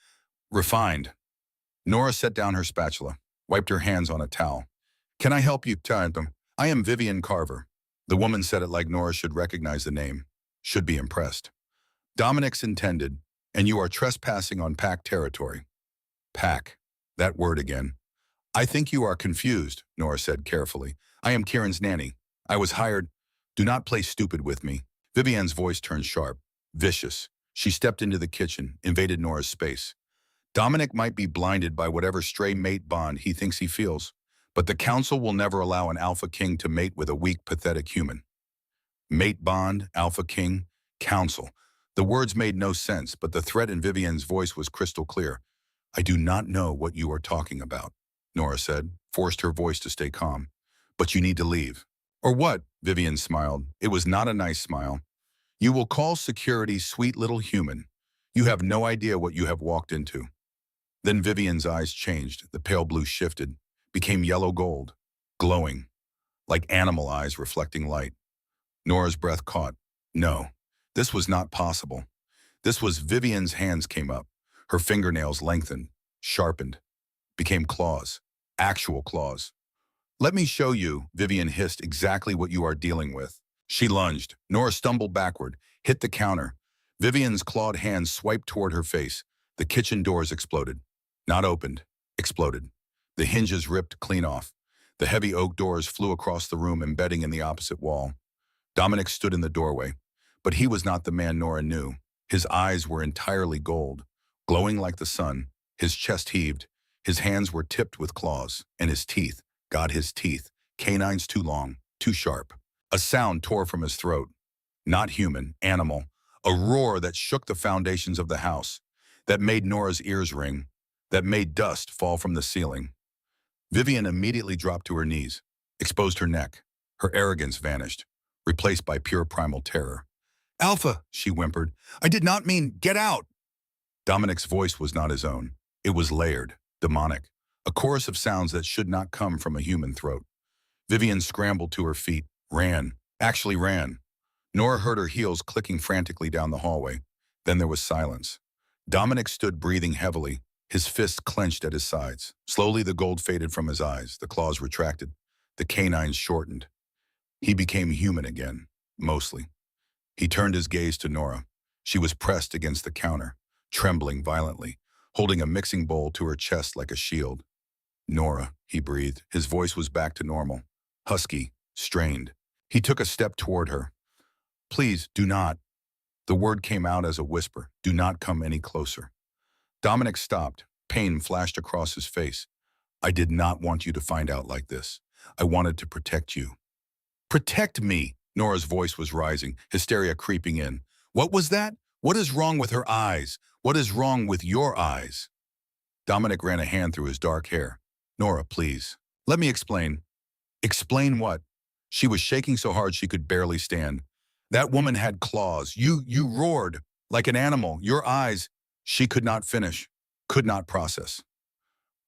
refined." Nora set down her spatula, wiped her hands on a towel. "Can I help you, Tantum? I am Vivian Carver." The woman said it like Nora should recognize the name, should be impressed. "Dominic's intended, and you are trespassing on Pack territory." "Pack." That word again. I think you are confused, Nora said carefully. I am Kieran's nanny. I was hired. Do not play stupid with me. Vivian's voice turned sharp, vicious. She stepped into the kitchen, invaded Nora's space. Dominic might be blinded by whatever stray mate bond he thinks he feels, but the council will never allow an alpha king to mate with a weak, pathetic human. Mate bond, alpha king, council. The words made no sense, but the threat in Vivian's voice was crystal clear. I do not know what you are talking about, Nora said, forced her voice to stay calm. But you need to leave. Or what? Vivian smiled. It was not a nice smile. You will call security sweet little human. You have no idea what you have walked into. Then Vivian's eyes changed. The pale blue shifted, became yellow gold, glowing, like animal eyes reflecting light. Nora's breath caught. No, this was not possible. This was Vivian's hands came up. Her fingernails lengthened, sharpened, became claws, actual claws. Let me show you, Vivian hissed, exactly what you are dealing with. She lunged. Nora stumbled backward, hit the counter. Vivian's clawed hands swiped toward her face. The kitchen doors exploded. Not opened, exploded. The hinges ripped clean off. The heavy oak doors flew across the room, embedding in the opposite wall. Dominic stood in the doorway, but he was not the man Nora knew. His eyes were entirely gold, glowing like the sun. His chest heaved. His hands were tipped with claws, and his teeth, God, his teeth, canines too long, too sharp. A sound tore from his throat. Not human, animal. A roar that shook the foundations of the house, that made Nora's ears ring, that made dust fall from the ceiling. Vivian immediately dropped to her knees, exposed her neck. Her arrogance vanished, replaced by pure primal terror. Alpha, she whimpered. I did not mean get out. Dominic's voice was not his own. It was layered, demonic, a chorus of sounds that should not come from a human throat. Vivian scrambled to her feet, ran, actually ran. Nora heard her heels clicking frantically down the hallway. Then there was silence. Dominic stood breathing heavily, his fists clenched at his sides. Slowly the gold faded from his eyes, the claws retracted, the canines shortened. He became human again, mostly. He turned his gaze to Nora. She was pressed against the counter, trembling violently, holding a mixing bowl to her chest like a shield. Nora, he breathed. His voice was back to normal, husky, strained. He took a step toward her. Please, do not. The word came out as a whisper. Do not come any closer. Dominic stopped. Pain flashed across his face. I did not want you to find out like this. I wanted to protect you. Protect me! Nora's voice was rising, hysteria creeping in. What was that? What is wrong with her eyes? What is wrong with your eyes? Dominic ran a hand through his dark hair. Nora, please. Let me explain. Explain what? She was shaking so hard she could barely stand. That woman had claws. You roared like an animal. Your eyes. She could not finish, could not process.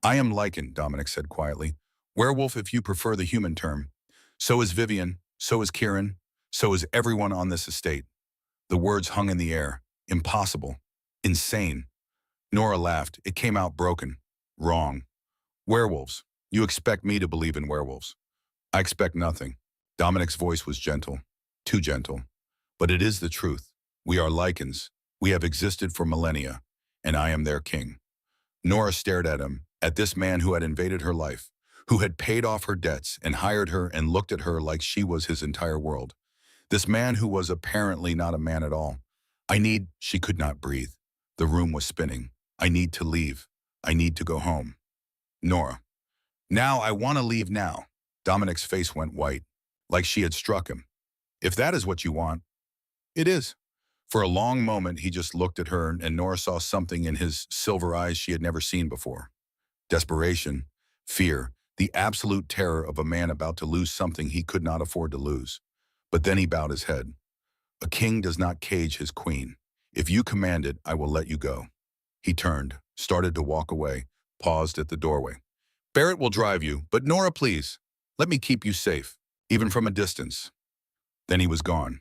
I am Lycan, Dominic said quietly. Werewolf if you prefer the human term. So is Vivian, so is Kieran, so is everyone on this estate. The words hung in the air. Impossible. Insane. Nora laughed. It came out broken. Wrong. Werewolves. You expect me to believe in werewolves. I expect nothing. Dominic's voice was gentle. Too gentle. But it is the truth. We are Lycans. We have existed for millennia, and I am their king. Nora stared at him, at this man who had invaded her life, who had paid off her debts and hired her and looked at her like she was his entire world. This man who was apparently not a man at all. She could not breathe. The room was spinning. I need to leave. I need to go home. Nora. Now, I want to leave now. Dominic's face went white, like she had struck him. If that is what you want, it is. For a long moment, he just looked at her, and Nora saw something in his silver eyes she had never seen before. Desperation, fear, the absolute terror of a man about to lose something he could not afford to lose. But then he bowed his head. A king does not cage his queen. If you command it, I will let you go. He turned, started to walk away, paused at the doorway. Barrett will drive you, but Nora, please, let me keep you safe, even from a distance. Then he was gone,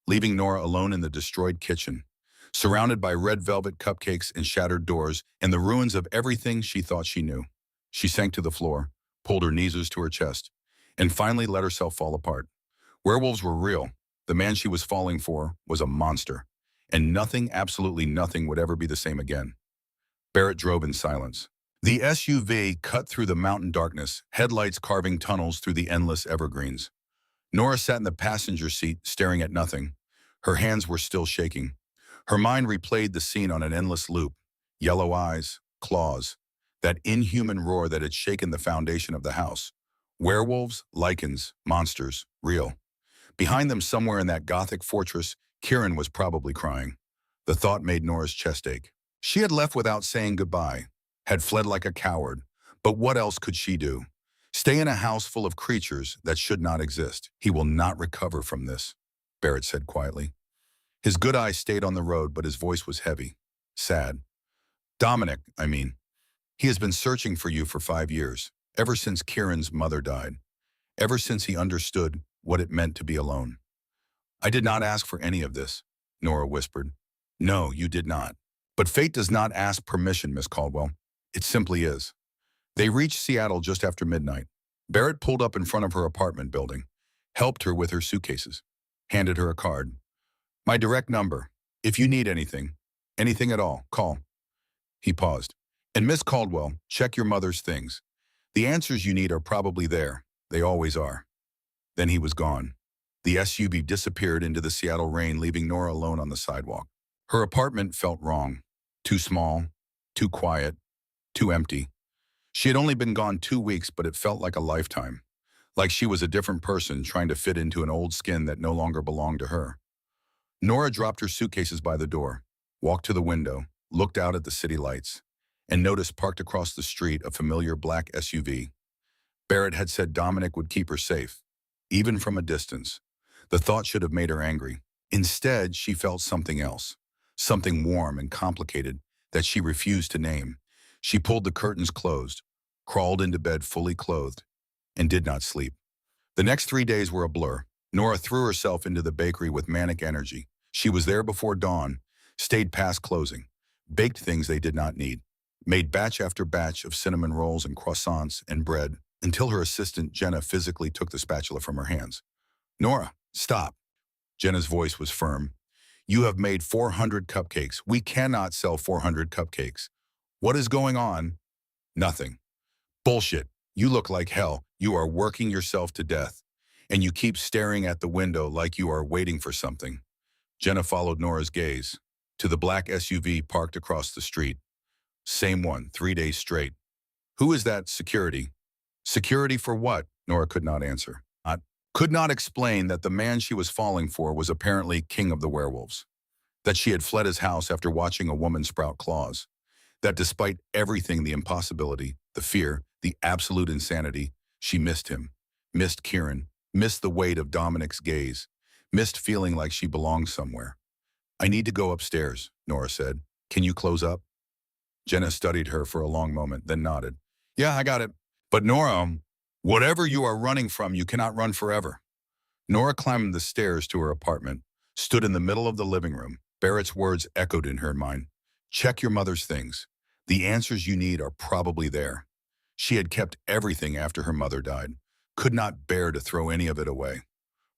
leaving Nora alone in the destroyed kitchen, surrounded by red velvet cupcakes and shattered doors and the ruins of everything she thought she knew. She sank to the floor, pulled her knees to her chest, and finally let herself fall apart. Werewolves were real. The man she was falling for was a monster, and nothing, absolutely nothing, would ever be the same again. Barrett drove in silence. The SUV cut through the mountain darkness, headlights carving tunnels through the endless evergreens. Nora sat in the passenger seat, staring at nothing. Her hands were still shaking. Her mind replayed the scene on an endless loop. Yellow eyes, claws, that inhuman roar that had shaken the foundation of the house. Werewolves, Lycans, monsters, real. Behind them, somewhere in that Gothic fortress, Kieran was probably crying. The thought made Nora's chest ache. She had left without saying goodbye, had fled like a coward. But what else could she do? Stay in a house full of creatures that should not exist. He will not recover from this, Barrett said quietly. His good eyes stayed on the road, but his voice was heavy, sad. Dominic, I mean. He has been searching for you for 5 years, ever since Kieran's mother died, ever since he understood what it meant to be alone. I did not ask for any of this, Nora whispered. No, you did not. But fate does not ask permission, Miss Caldwell. It simply is. They reached Seattle just after midnight. Barrett pulled up in front of her apartment building, helped her with her suitcases, handed her a card. My direct number. If you need anything at all, call. He paused. And Miss Caldwell, check your mother's things. The answers you need are probably there. They always are. Then he was gone. The SUV disappeared into the Seattle rain, leaving Nora alone on the sidewalk. Her apartment felt wrong. Too small, too quiet, too empty. She had only been gone 2 weeks, but it felt like a lifetime. Like she was a different person trying to fit into an old skin that no longer belonged to her. Nora dropped her suitcases by the door, walked to the window, looked out at the city lights, and noticed parked across the street a familiar black SUV. Barrett had said Dominic would keep her safe, even from a distance. The thought should have made her angry. Instead, she felt something else, something warm and complicated that she refused to name. She pulled the curtains closed, crawled into bed fully clothed, and did not sleep. The next 3 days were a blur. Nora threw herself into the bakery with manic energy. She was there before dawn, stayed past closing, baked things they did not need, made batch after batch of cinnamon rolls and croissants and bread until her assistant, Jenna, physically took the spatula from her hands. Nora, stop. Jenna's voice was firm. You have made 400 cupcakes. We cannot sell 400 cupcakes. What is going on? Nothing. Bullshit. You look like hell. You are working yourself to death. And you keep staring at the window like you are waiting for something. Jenna followed Nora's gaze to the black SUV parked across the street. Same one, 3 days straight. Who is that? Security. Security for what? Nora could not answer. Could not explain that the man she was falling for was apparently king of the werewolves. That she had fled his house after watching a woman sprout claws. That despite everything, the impossibility, the fear, the absolute insanity, she missed him, missed Kieran, missed the weight of Dominic's gaze, missed feeling like she belonged somewhere. I need to go upstairs, Nora said. Can you close up? Jenna studied her for a long moment, then nodded. Yeah, I got it. But Nora, whatever you are running from, you cannot run forever. Nora climbed the stairs to her apartment, stood in the middle of the living room. Barrett's words echoed in her mind. Check your mother's things. The answers you need are probably there. She had kept everything after her mother died, could not bear to throw any of it away.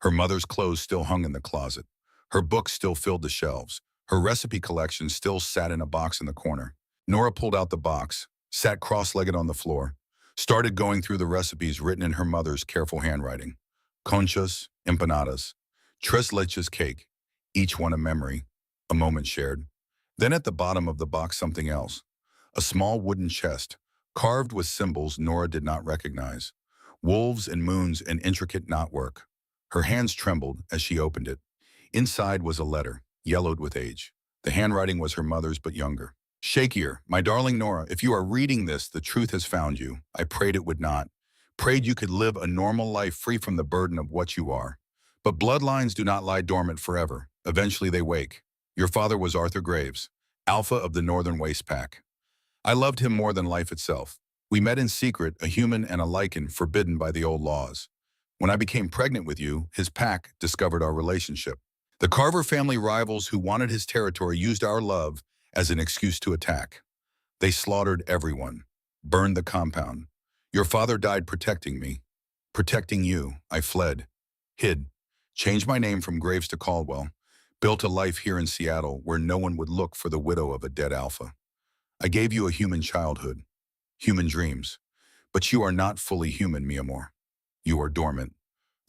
Her mother's clothes still hung in the closet. Her books still filled the shelves. Her recipe collection still sat in a box in the corner. Nora pulled out the box, sat cross-legged on the floor, started going through the recipes written in her mother's careful handwriting. Conchas, empanadas, tres leches cake, each one a memory, a moment shared. Then at the bottom of the box something else, a small wooden chest, carved with symbols Nora did not recognize. Wolves and moons and intricate knotwork. Her hands trembled as she opened it. Inside was a letter, yellowed with age. The handwriting was her mother's but younger. Shakier, my darling Nora, if you are reading this, the truth has found you. I prayed it would not. Prayed you could live a normal life free from the burden of what you are. But bloodlines do not lie dormant forever. Eventually they wake. Your father was Arthur Graves, alpha of the Northern Waste Pack. I loved him more than life itself. We met in secret, a human and a Lycan, forbidden by the old laws. When I became pregnant with you, his pack discovered our relationship. The Carver family rivals who wanted his territory used our love as an excuse to attack. They slaughtered everyone, burned the compound. Your father died protecting me. Protecting you, I fled, hid, changed my name from Graves to Caldwell, built a life here in Seattle where no one would look for the widow of a dead alpha. I gave you a human childhood. human dreams. But you are not fully human, mi amor. You are dormant.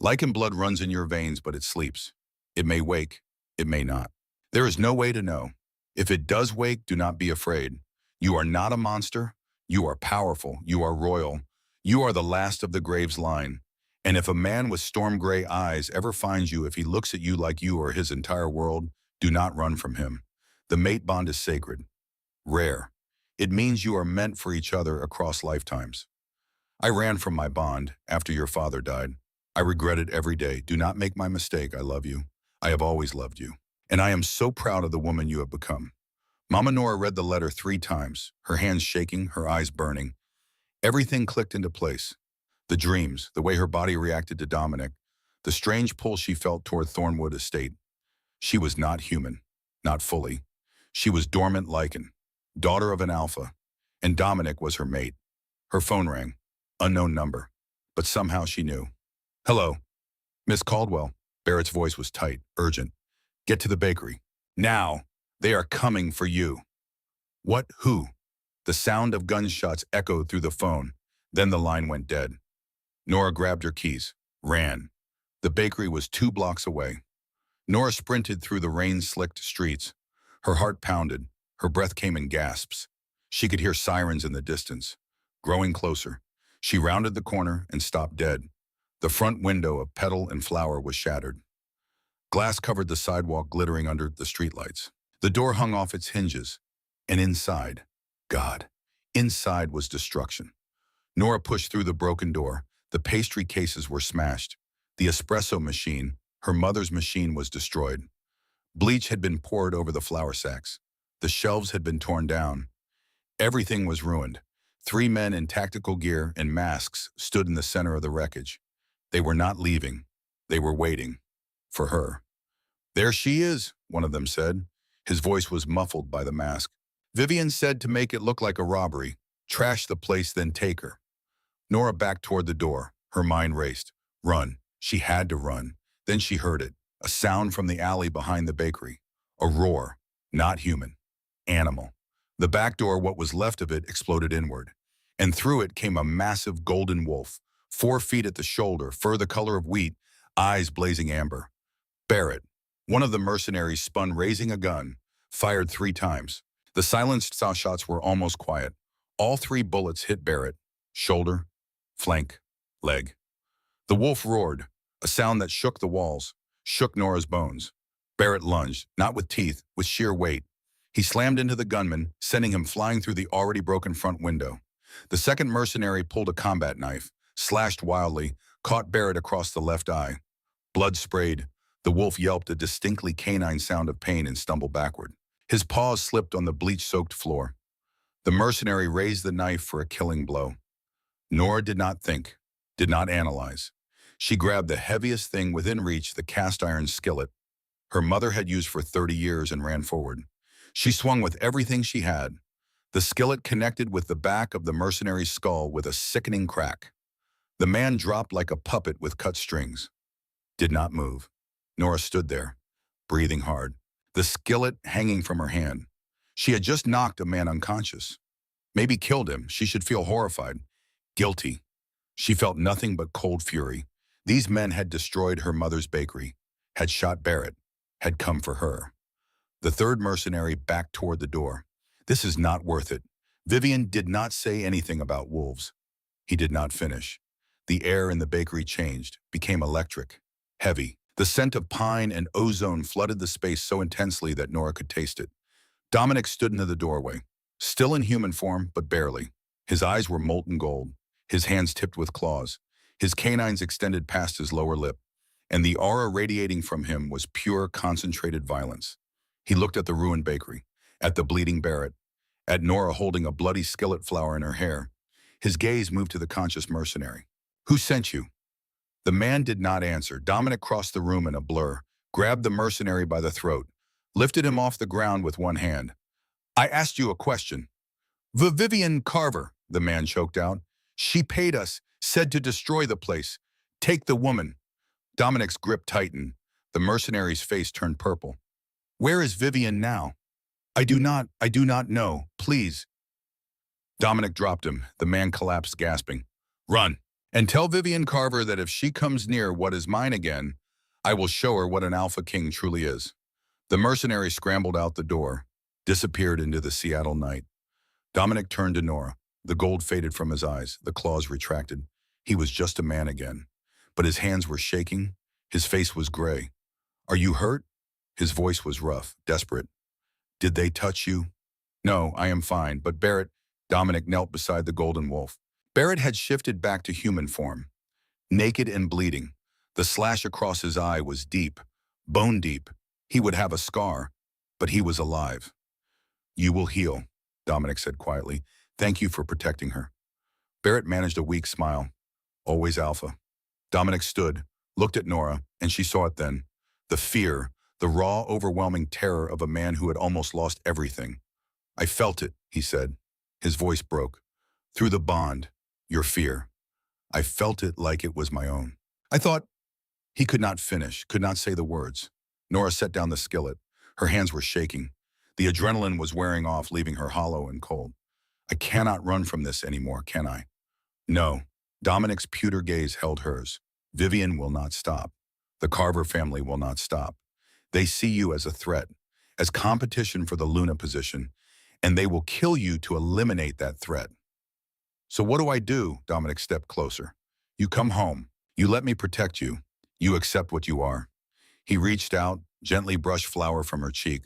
Lycan blood runs in your veins, but it sleeps. It may wake, it may not. There is no way to know. If it does wake, do not be afraid. You are not a monster. You are powerful. You are royal. You are the last of the Graves line. And if a man with storm gray eyes ever finds you, if he looks at you like you are his entire world, do not run from him. The mate bond is sacred, rare. It means you are meant for each other across lifetimes. I ran from my bond after your father died. I regret it every day. Do not make my mistake. I love you. I have always loved you. And I am so proud of the woman you have become. Mama Nora read the letter 3 times, her hands shaking, her eyes burning. Everything clicked into place. The dreams, the way her body reacted to Dominic, the strange pull she felt toward Thornwood Estate. She was not human, not fully. She was dormant Lycan, daughter of an alpha, and Dominic was her mate. Her phone rang, unknown number, but somehow she knew. Hello, Miss Caldwell. Barrett's voice was tight, urgent. Get to the bakery. Now, they are coming for you. What, who? The sound of gunshots echoed through the phone. Then the line went dead. Nora grabbed her keys, ran. The bakery was 2 blocks away. Nora sprinted through the rain-slicked streets. Her heart pounded. Her breath came in gasps. She could hear sirens in the distance. Growing closer, she rounded the corner and stopped dead. The front window of petal and flower was shattered. Glass covered the sidewalk, glittering under the streetlights. The door hung off its hinges. And inside, God, inside was destruction. Nora pushed through the broken door. The pastry cases were smashed. The espresso machine, her mother's machine, was destroyed. Bleach had been poured over the flour sacks. The shelves had been torn down. Everything was ruined. 3 men in tactical gear and masks stood in the center of the wreckage. They were not leaving. They were waiting. For her. There she is, one of them said. His voice was muffled by the mask. Vivian said to make it look like a robbery. Trash the place, then take her. Nora backed toward the door. Her mind raced. Run. She had to run. Then she heard it. A sound from the alley behind the bakery. A roar. Not human. Animal. The back door, what was left of it, exploded inward. And through it came a massive golden wolf. 4 feet at the shoulder, fur the color of wheat, eyes blazing amber. Barrett. One of the mercenaries spun, raising a gun, fired 3 times. The silenced shots were almost quiet. All 3 bullets hit Barrett. Shoulder, flank, leg. The wolf roared, a sound that shook the walls, shook Nora's bones. Barrett lunged, not with teeth, with sheer weight. He slammed into the gunman, sending him flying through the already broken front window. The second mercenary pulled a combat knife, slashed wildly, caught Barrett across the left eye. Blood sprayed. The wolf yelped a distinctly canine sound of pain and stumbled backward. His paws slipped on the bleach-soaked floor. The mercenary raised the knife for a killing blow. Nora did not think, did not analyze. She grabbed the heaviest thing within reach, the cast-iron skillet her mother had used for 30 years, and ran forward. She swung with everything she had. The skillet connected with the back of the mercenary's skull with a sickening crack. The man dropped like a puppet with cut strings. Did not move. Nora stood there, breathing hard, the skillet hanging from her hand. She had just knocked a man unconscious. Maybe killed him. She should feel horrified. Guilty. She felt nothing but cold fury. These men had destroyed her mother's bakery, had shot Barrett, had come for her. The third mercenary backed toward the door. This is not worth it. Vivian did not say anything about wolves. He did not finish. The air in the bakery changed, became electric, heavy. The scent of pine and ozone flooded the space so intensely that Nora could taste it. Dominic stood into the doorway, still in human form, but barely. His eyes were molten gold, his hands tipped with claws, his canines extended past his lower lip, and the aura radiating from him was pure, concentrated violence. He looked at the ruined bakery, at the bleeding Barrett, at Nora holding a bloody skillet flower in her hair. His gaze moved to the conscious mercenary. Who sent you? The man did not answer. Dominic crossed the room in a blur, grabbed the mercenary by the throat, lifted him off the ground with one hand. I asked you a question. Vivian Carver, the man choked out. She paid us, said to destroy the place. Take the woman. Dominic's grip tightened. The mercenary's face turned purple. Where is Vivian now? I do not know. Please. Dominic dropped him. The man collapsed, gasping. Run! And tell Vivian Carver that if she comes near what is mine again, I will show her what an alpha king truly is. The mercenary scrambled out the door, disappeared into the Seattle night. Dominic turned to Nora. The gold faded from his eyes, the claws retracted. He was just a man again. But his hands were shaking, his face was gray. Are you hurt? His voice was rough, desperate. Did they touch you? No, I am fine, but Barrett. Dominic knelt beside the golden wolf. Barrett had shifted back to human form, naked and bleeding. The slash across his eye was deep, bone deep. He would have a scar, but he was alive. You will heal, Dominic said quietly. Thank you for protecting her. Barrett managed a weak smile. Always alpha. Dominic stood, looked at Nora, and she saw it then. The fear, the raw, overwhelming terror of a man who had almost lost everything. I felt it, he said. His voice broke. Through the bond, your fear. I felt it like it was my own. I thought he could not finish, could not say the words. Nora set down the skillet. Her hands were shaking. The adrenaline was wearing off, leaving her hollow and cold. I cannot run from this anymore, can I? No. Dominic's pewter gaze held hers. Vivian will not stop. The Carver family will not stop. They see you as a threat, as competition for the Luna position, and they will kill you to eliminate that threat. So what do? Dominic stepped closer. You come home. You let me protect you. You accept what you are. He reached out, gently brushed flour from her cheek.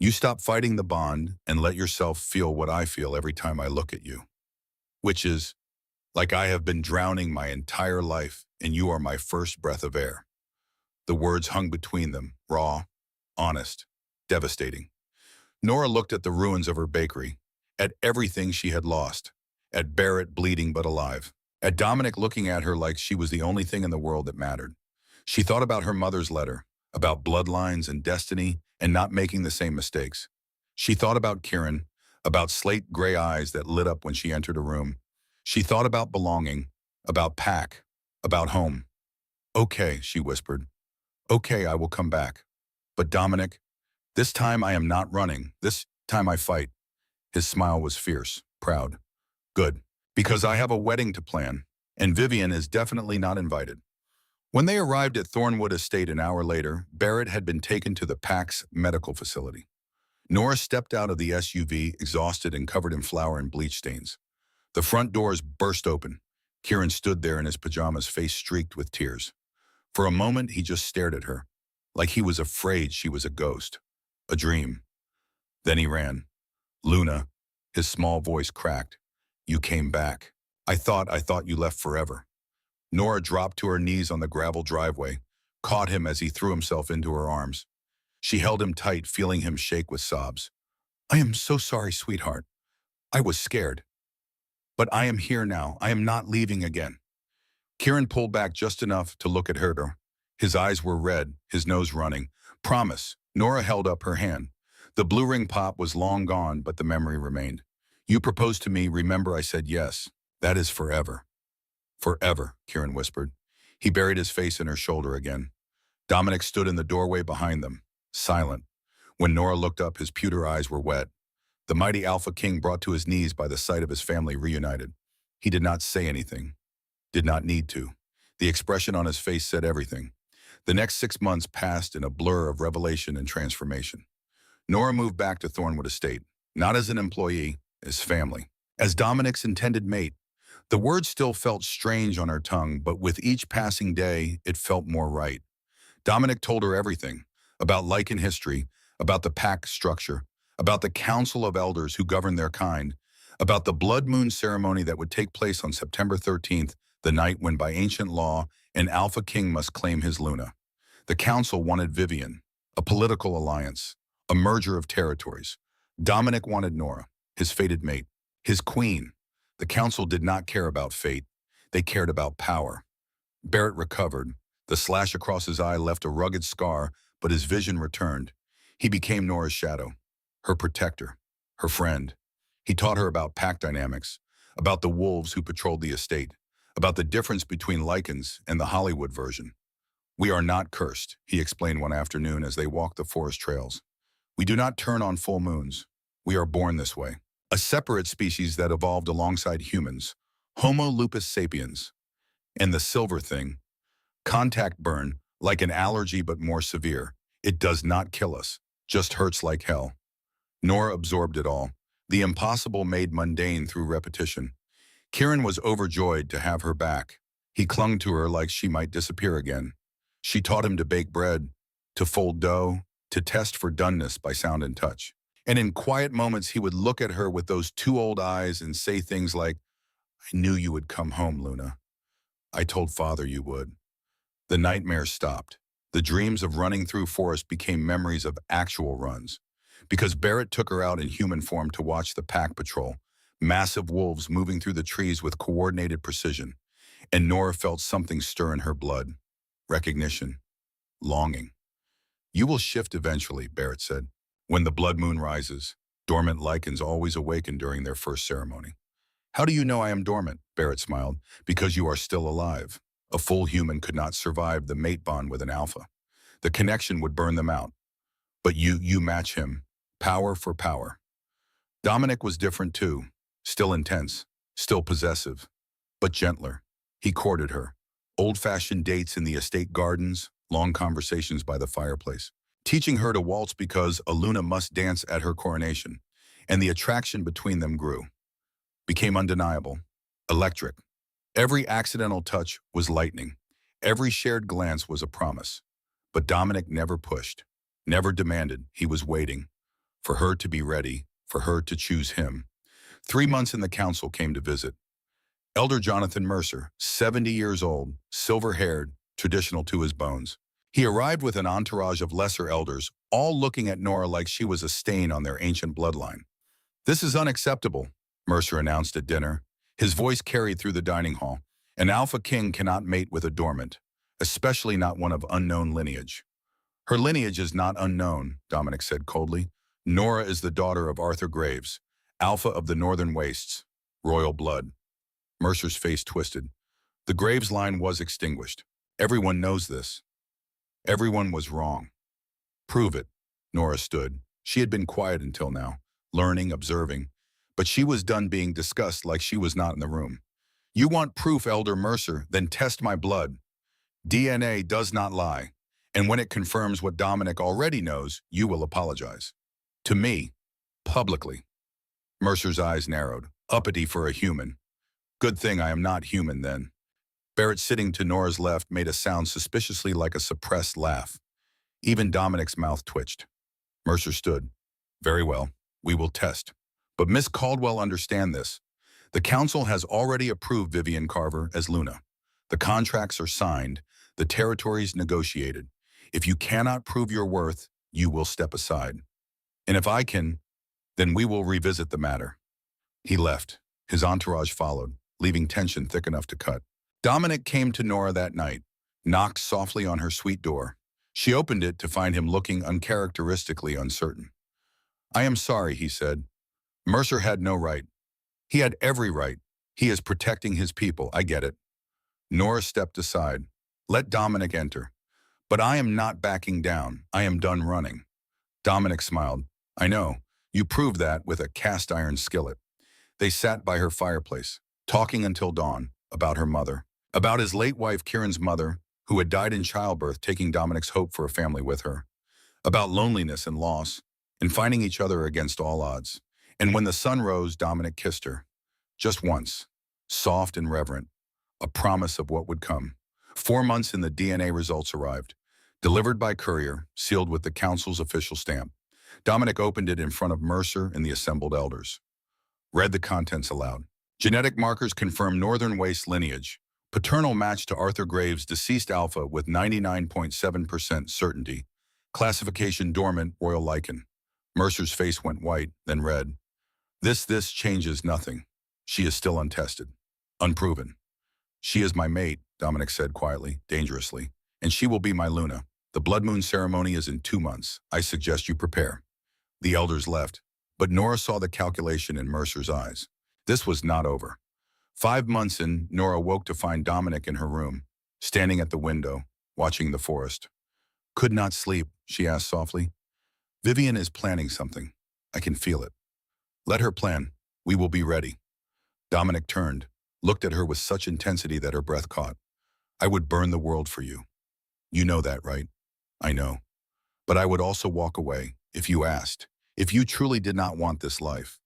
You stop fighting the bond and let yourself feel what I feel every time I look at you. Which is, like I have been drowning my entire life and you are my first breath of air. The words hung between them, raw, honest, devastating. Nora looked at the ruins of her bakery, at everything she had lost, at Barrett bleeding but alive, at Dominic looking at her like she was the only thing in the world that mattered. She thought about her mother's letter, about bloodlines and destiny and not making the same mistakes. She thought about Kieran, about slate gray eyes that lit up when she entered a room. She thought about belonging, about Pack, about home. Okay, she whispered. Okay, I will come back. But Dominic, this time I am not running. This time I fight. His smile was fierce, proud. Good, because I have a wedding to plan, and Vivian is definitely not invited. When they arrived at Thornwood Estate an hour later, Barrett had been taken to the Pack's medical facility. Nora stepped out of the SUV, exhausted and covered in flour and bleach stains. The front doors burst open. Kieran stood there in his pajamas, face streaked with tears. For a moment, he just stared at her, like he was afraid she was a ghost, a dream. Then he ran. Luna, his small voice cracked. You came back. I thought you left forever. Nora dropped to her knees on the gravel driveway, caught him as he threw himself into her arms. She held him tight, feeling him shake with sobs. I am so sorry, sweetheart. I was scared. But I am here now. I am not leaving again. Kieran pulled back just enough to look at her. His eyes were red, his nose running. Promise. Nora held up her hand. The blue ring pop was long gone, but the memory remained. You proposed to me, remember I said yes. That is forever. Forever, Kieran whispered. He buried his face in her shoulder again. Dominic stood in the doorway behind them, silent. When Nora looked up, his pewter eyes were wet. The mighty Alpha King brought to his knees by the sight of his family reunited. He did not say anything. Did not need to. The expression on his face said everything. The next 6 months passed in a blur of revelation and transformation. Nora moved back to Thornwood Estate, not as an employee, as family, as Dominic's intended mate. The word still felt strange on her tongue, but with each passing day, it felt more right. Dominic told her everything, about Lycan history, about the pack structure, about the council of elders who govern their kind, about the blood moon ceremony that would take place on September 13th, the night when by ancient law, an Alpha King must claim his Luna. The council wanted Vivian, a political alliance, a merger of territories. Dominic wanted Nora, his fated mate, his queen. The council did not care about fate. They cared about power. Barrett recovered. The slash across his eye left a rugged scar, but his vision returned. He became Nora's shadow, her protector, her friend. He taught her about pack dynamics, about the wolves who patrolled the estate, about the difference between Lycans and the Hollywood version. We are not cursed, he explained one afternoon as they walked the forest trails. We do not turn on full moons. We are born this way. a separate species that evolved alongside humans, Homo lupus sapiens. And the silver thing, contact burn, like an allergy but more severe. It does not kill us, just hurts like hell. Nora absorbed it all, the impossible made mundane through repetition. Kieran was overjoyed to have her back. He clung to her like she might disappear again. She taught him to bake bread, to fold dough, to test for doneness by sound and touch. And in quiet moments, he would look at her with those two old eyes and say things like, "I knew you would come home, Luna. I told Father you would." The nightmares stopped. The dreams of running through forest became memories of actual runs. Because Barrett took her out in human form to watch the pack patrol, massive wolves moving through the trees with coordinated precision. And Nora felt something stir in her blood. Recognition. Longing. "You will shift eventually," Barrett said. "When the blood moon rises, dormant Lycans always awaken during their first ceremony." "How do you know I am dormant?" Barrett smiled. "Because you are still alive. A full human could not survive the mate bond with an alpha. The connection would burn them out. But you match him. Power for power." Dominic was different too. Still intense, still possessive, but gentler. He courted her. Old-fashioned dates in the estate gardens, long conversations by the fireplace. Teaching her to waltz because a Luna must dance at her coronation. And the attraction between them grew. Became undeniable. Electric. Every accidental touch was lightning. Every shared glance was a promise. But Dominic never pushed, never demanded. He was waiting. For her to be ready, for her to choose him. 3 months in the council came to visit. Elder Jonathan Mercer, 70 years old, silver-haired, traditional to his bones. He arrived with an entourage of lesser elders, all looking at Nora like she was a stain on their ancient bloodline. "This is unacceptable," Mercer announced at dinner. His voice carried through the dining hall. "An alpha king cannot mate with a dormant, especially not one of unknown lineage." "Her lineage is not unknown," Dominic said coldly. "Nora is the daughter of Arthur Graves, alpha of the Northern Wastes, royal blood." Mercer's face twisted. The Graves line was extinguished. Everyone knows this. Everyone was wrong. "Prove it." Nora stood. She had been quiet until now, learning, observing, but she was done being discussed like she was not in the room. "You want proof, Elder Mercer? Then test my blood. DNA does not lie, and when it confirms what Dominic already knows, you will apologize. To me, publicly." Mercer's eyes narrowed. Uppity for a human. "Good thing I am not human, then." Barrett, sitting to Nora's left, made a sound suspiciously like a suppressed laugh. Even Dominic's mouth twitched. Mercer stood. "Very well, we will test. But Miss Caldwell, understand this. The council has already approved Vivian Carver as Luna. The contracts are signed, the territories negotiated. If you cannot prove your worth, you will step aside. And if I can, then we will revisit the matter." He left. His entourage followed, leaving tension thick enough to cut. Dominic came to Nora that night, knocked softly on her suite door. She opened it to find him looking uncharacteristically uncertain. "I am sorry," he said. "Mercer had no right. He had every right. He is protecting his people, I get it." Nora stepped aside. "Let Dominic enter." "But I am not backing down. I am done running." Dominic smiled. "I know. You proved that with a cast-iron skillet." They sat by her fireplace, talking until dawn, about her mother. About his late wife Kieran's mother, who had died in childbirth, taking Dominic's hope for a family with her. About loneliness and loss, and finding each other against all odds. And when the sun rose, Dominic kissed her. Just once. Soft and reverent. A promise of what would come. 4 months and the DNA results arrived. Delivered by courier, sealed with the council's official stamp. Dominic opened it in front of Mercer and the assembled elders. Read the contents aloud. "Genetic markers confirm Northern Waste lineage. Paternal match to Arthur Graves' deceased alpha with 99.7% certainty. Classification dormant, royal Lycan." Mercer's face went white, then red. This changes nothing. She is still untested. Unproven." "She is my mate," Dominic said quietly, dangerously. "And she will be my Luna. The blood moon ceremony is in 2 months. I suggest you prepare." The elders left, but Nora saw the calculation in Mercer's eyes. This was not over. 5 months in, Nora woke to find Dominic in her room, standing at the window, watching the forest. "Could not sleep," she asked softly. "Vivian is planning something. I can feel it." "Let her plan. We will be ready. Dominic turned, looked at her with such intensity that her breath caught. I would burn the world for you. You know that, right? I know. But I would also walk away, if you asked, if you truly did not want this life.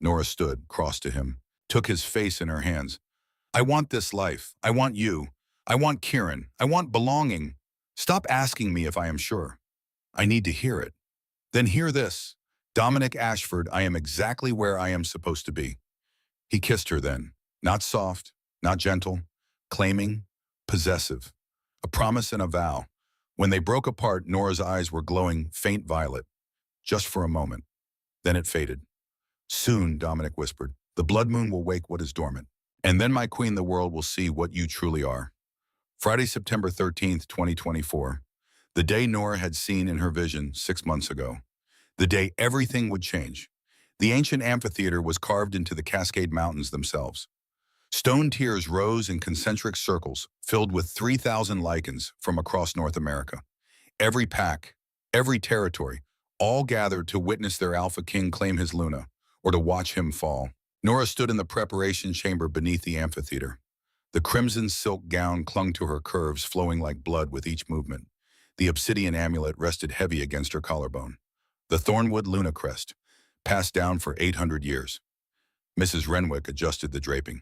Nora stood, crossed to him, took his face in her hands. I want this life. I want you. I want Kieran. I want belonging. Stop asking me if I am sure. I need to hear it. Then hear this. Dominic Ashford, I am exactly where I am supposed to be. He kissed her then, not soft, not gentle, claiming, possessive, a promise and a vow. When they broke apart, Nora's eyes were glowing faint violet, just for a moment. Then it faded. Soon, Dominic whispered, the blood moon will wake what is dormant. And then, my queen, the world will see what you truly are. Friday, September 13th, 2024. The day Nora had seen in her vision 6 months ago. The day everything would change. The ancient amphitheater was carved into the Cascade Mountains themselves. Stone tiers rose in concentric circles, filled with 3,000 Lycans from across North America. Every pack, every territory, all gathered to witness their Alpha King claim his Luna, or to watch him fall. Nora stood in the preparation chamber beneath the amphitheater. The crimson silk gown clung to her curves, flowing like blood with each movement. The obsidian amulet rested heavy against her collarbone. The Thornwood Luna crest, passed down for 800 years. Mrs. Renwick adjusted the draping.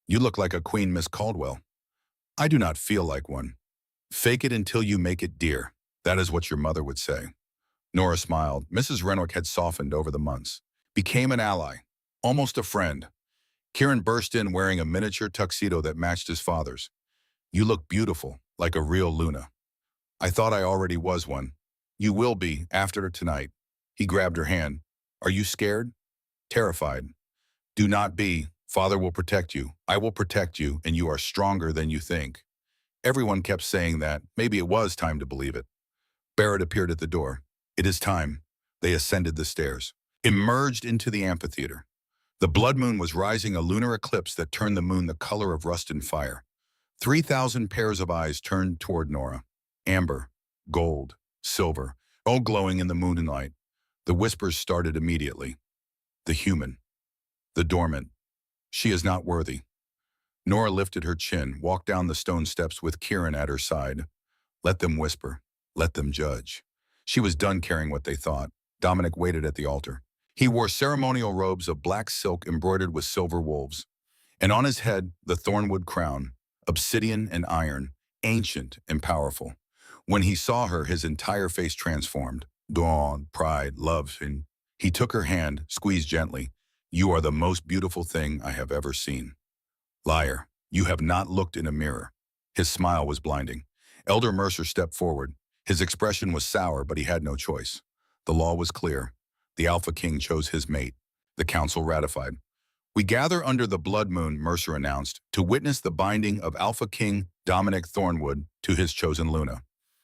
You look like a queen, Miss Caldwell. I do not feel like one. Fake it until you make it, dear. That is what your mother would say. Nora smiled. Mrs. Renwick had softened over the months, became an ally, almost a friend. Kieran burst in wearing a miniature tuxedo that matched his father's. You look beautiful, like a real Luna. I thought I already was one. You will be, after tonight. He grabbed her hand. Are you scared? Terrified. Do not be. Father will protect you. I will protect you, and you are stronger than you think. Everyone kept saying that. Maybe it was time to believe it. Barrett appeared at the door. It is time. They ascended the stairs, emerged into the amphitheater. The blood moon was rising, a lunar eclipse that turned the moon the color of rust and fire. 3,000 pairs of eyes turned toward Nora. Amber, gold, silver, all glowing in the moonlight. The whispers started immediately. The human. The dormant. She is not worthy. Nora lifted her chin, walked down the stone steps with Kieran at her side. Let them whisper. Let them judge. She was done caring what they thought. Dominic waited at the altar. He wore ceremonial robes of black silk embroidered with silver wolves. And on his head, the thornwood crown, obsidian and iron, ancient and powerful. When he saw her, his entire face transformed. Dawn, pride, love, and he took her hand, squeezed gently. You are the most beautiful thing I have ever seen. Liar, you have not looked in a mirror. His smile was blinding. Elder Mercer stepped forward. His expression was sour, but he had no choice. The law was clear. The Alpha King chose his mate. The council ratified. We gather under the blood moon, Mercer announced, to witness the binding of Alpha King Dominic Thornwood to his chosen Luna.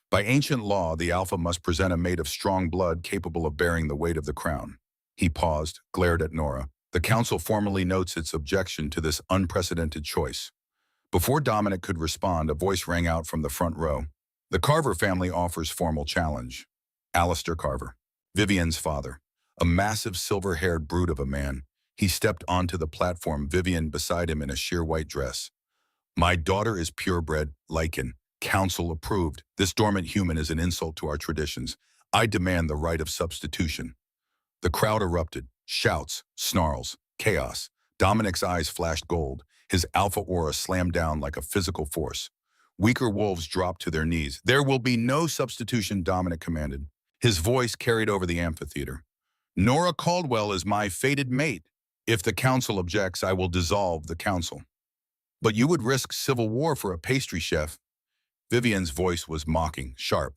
By ancient law, the Alpha must present a mate of strong blood capable of bearing the weight of the crown. He paused, glared at Nora. The council formally notes its objection to this unprecedented choice. Before Dominic could respond, a voice rang out from the front row. The Carver family offers formal challenge. Alistair Carver, Vivian's father, a massive silver-haired brute of a man. He stepped onto the platform, Vivian beside him in a sheer white dress. My daughter is purebred, Lycan. Council approved. This dormant human is an insult to our traditions. I demand the right of substitution. The crowd erupted. Shouts, snarls, chaos. Dominic's eyes flashed gold. His alpha aura slammed down like a physical force. Weaker wolves dropped to their knees. There will be no substitution, Dominic commanded. His voice carried over the amphitheater. Nora Caldwell is my fated mate. If the council objects, I will dissolve the council. But you would risk civil war for a pastry chef. Vivian's voice was mocking, sharp.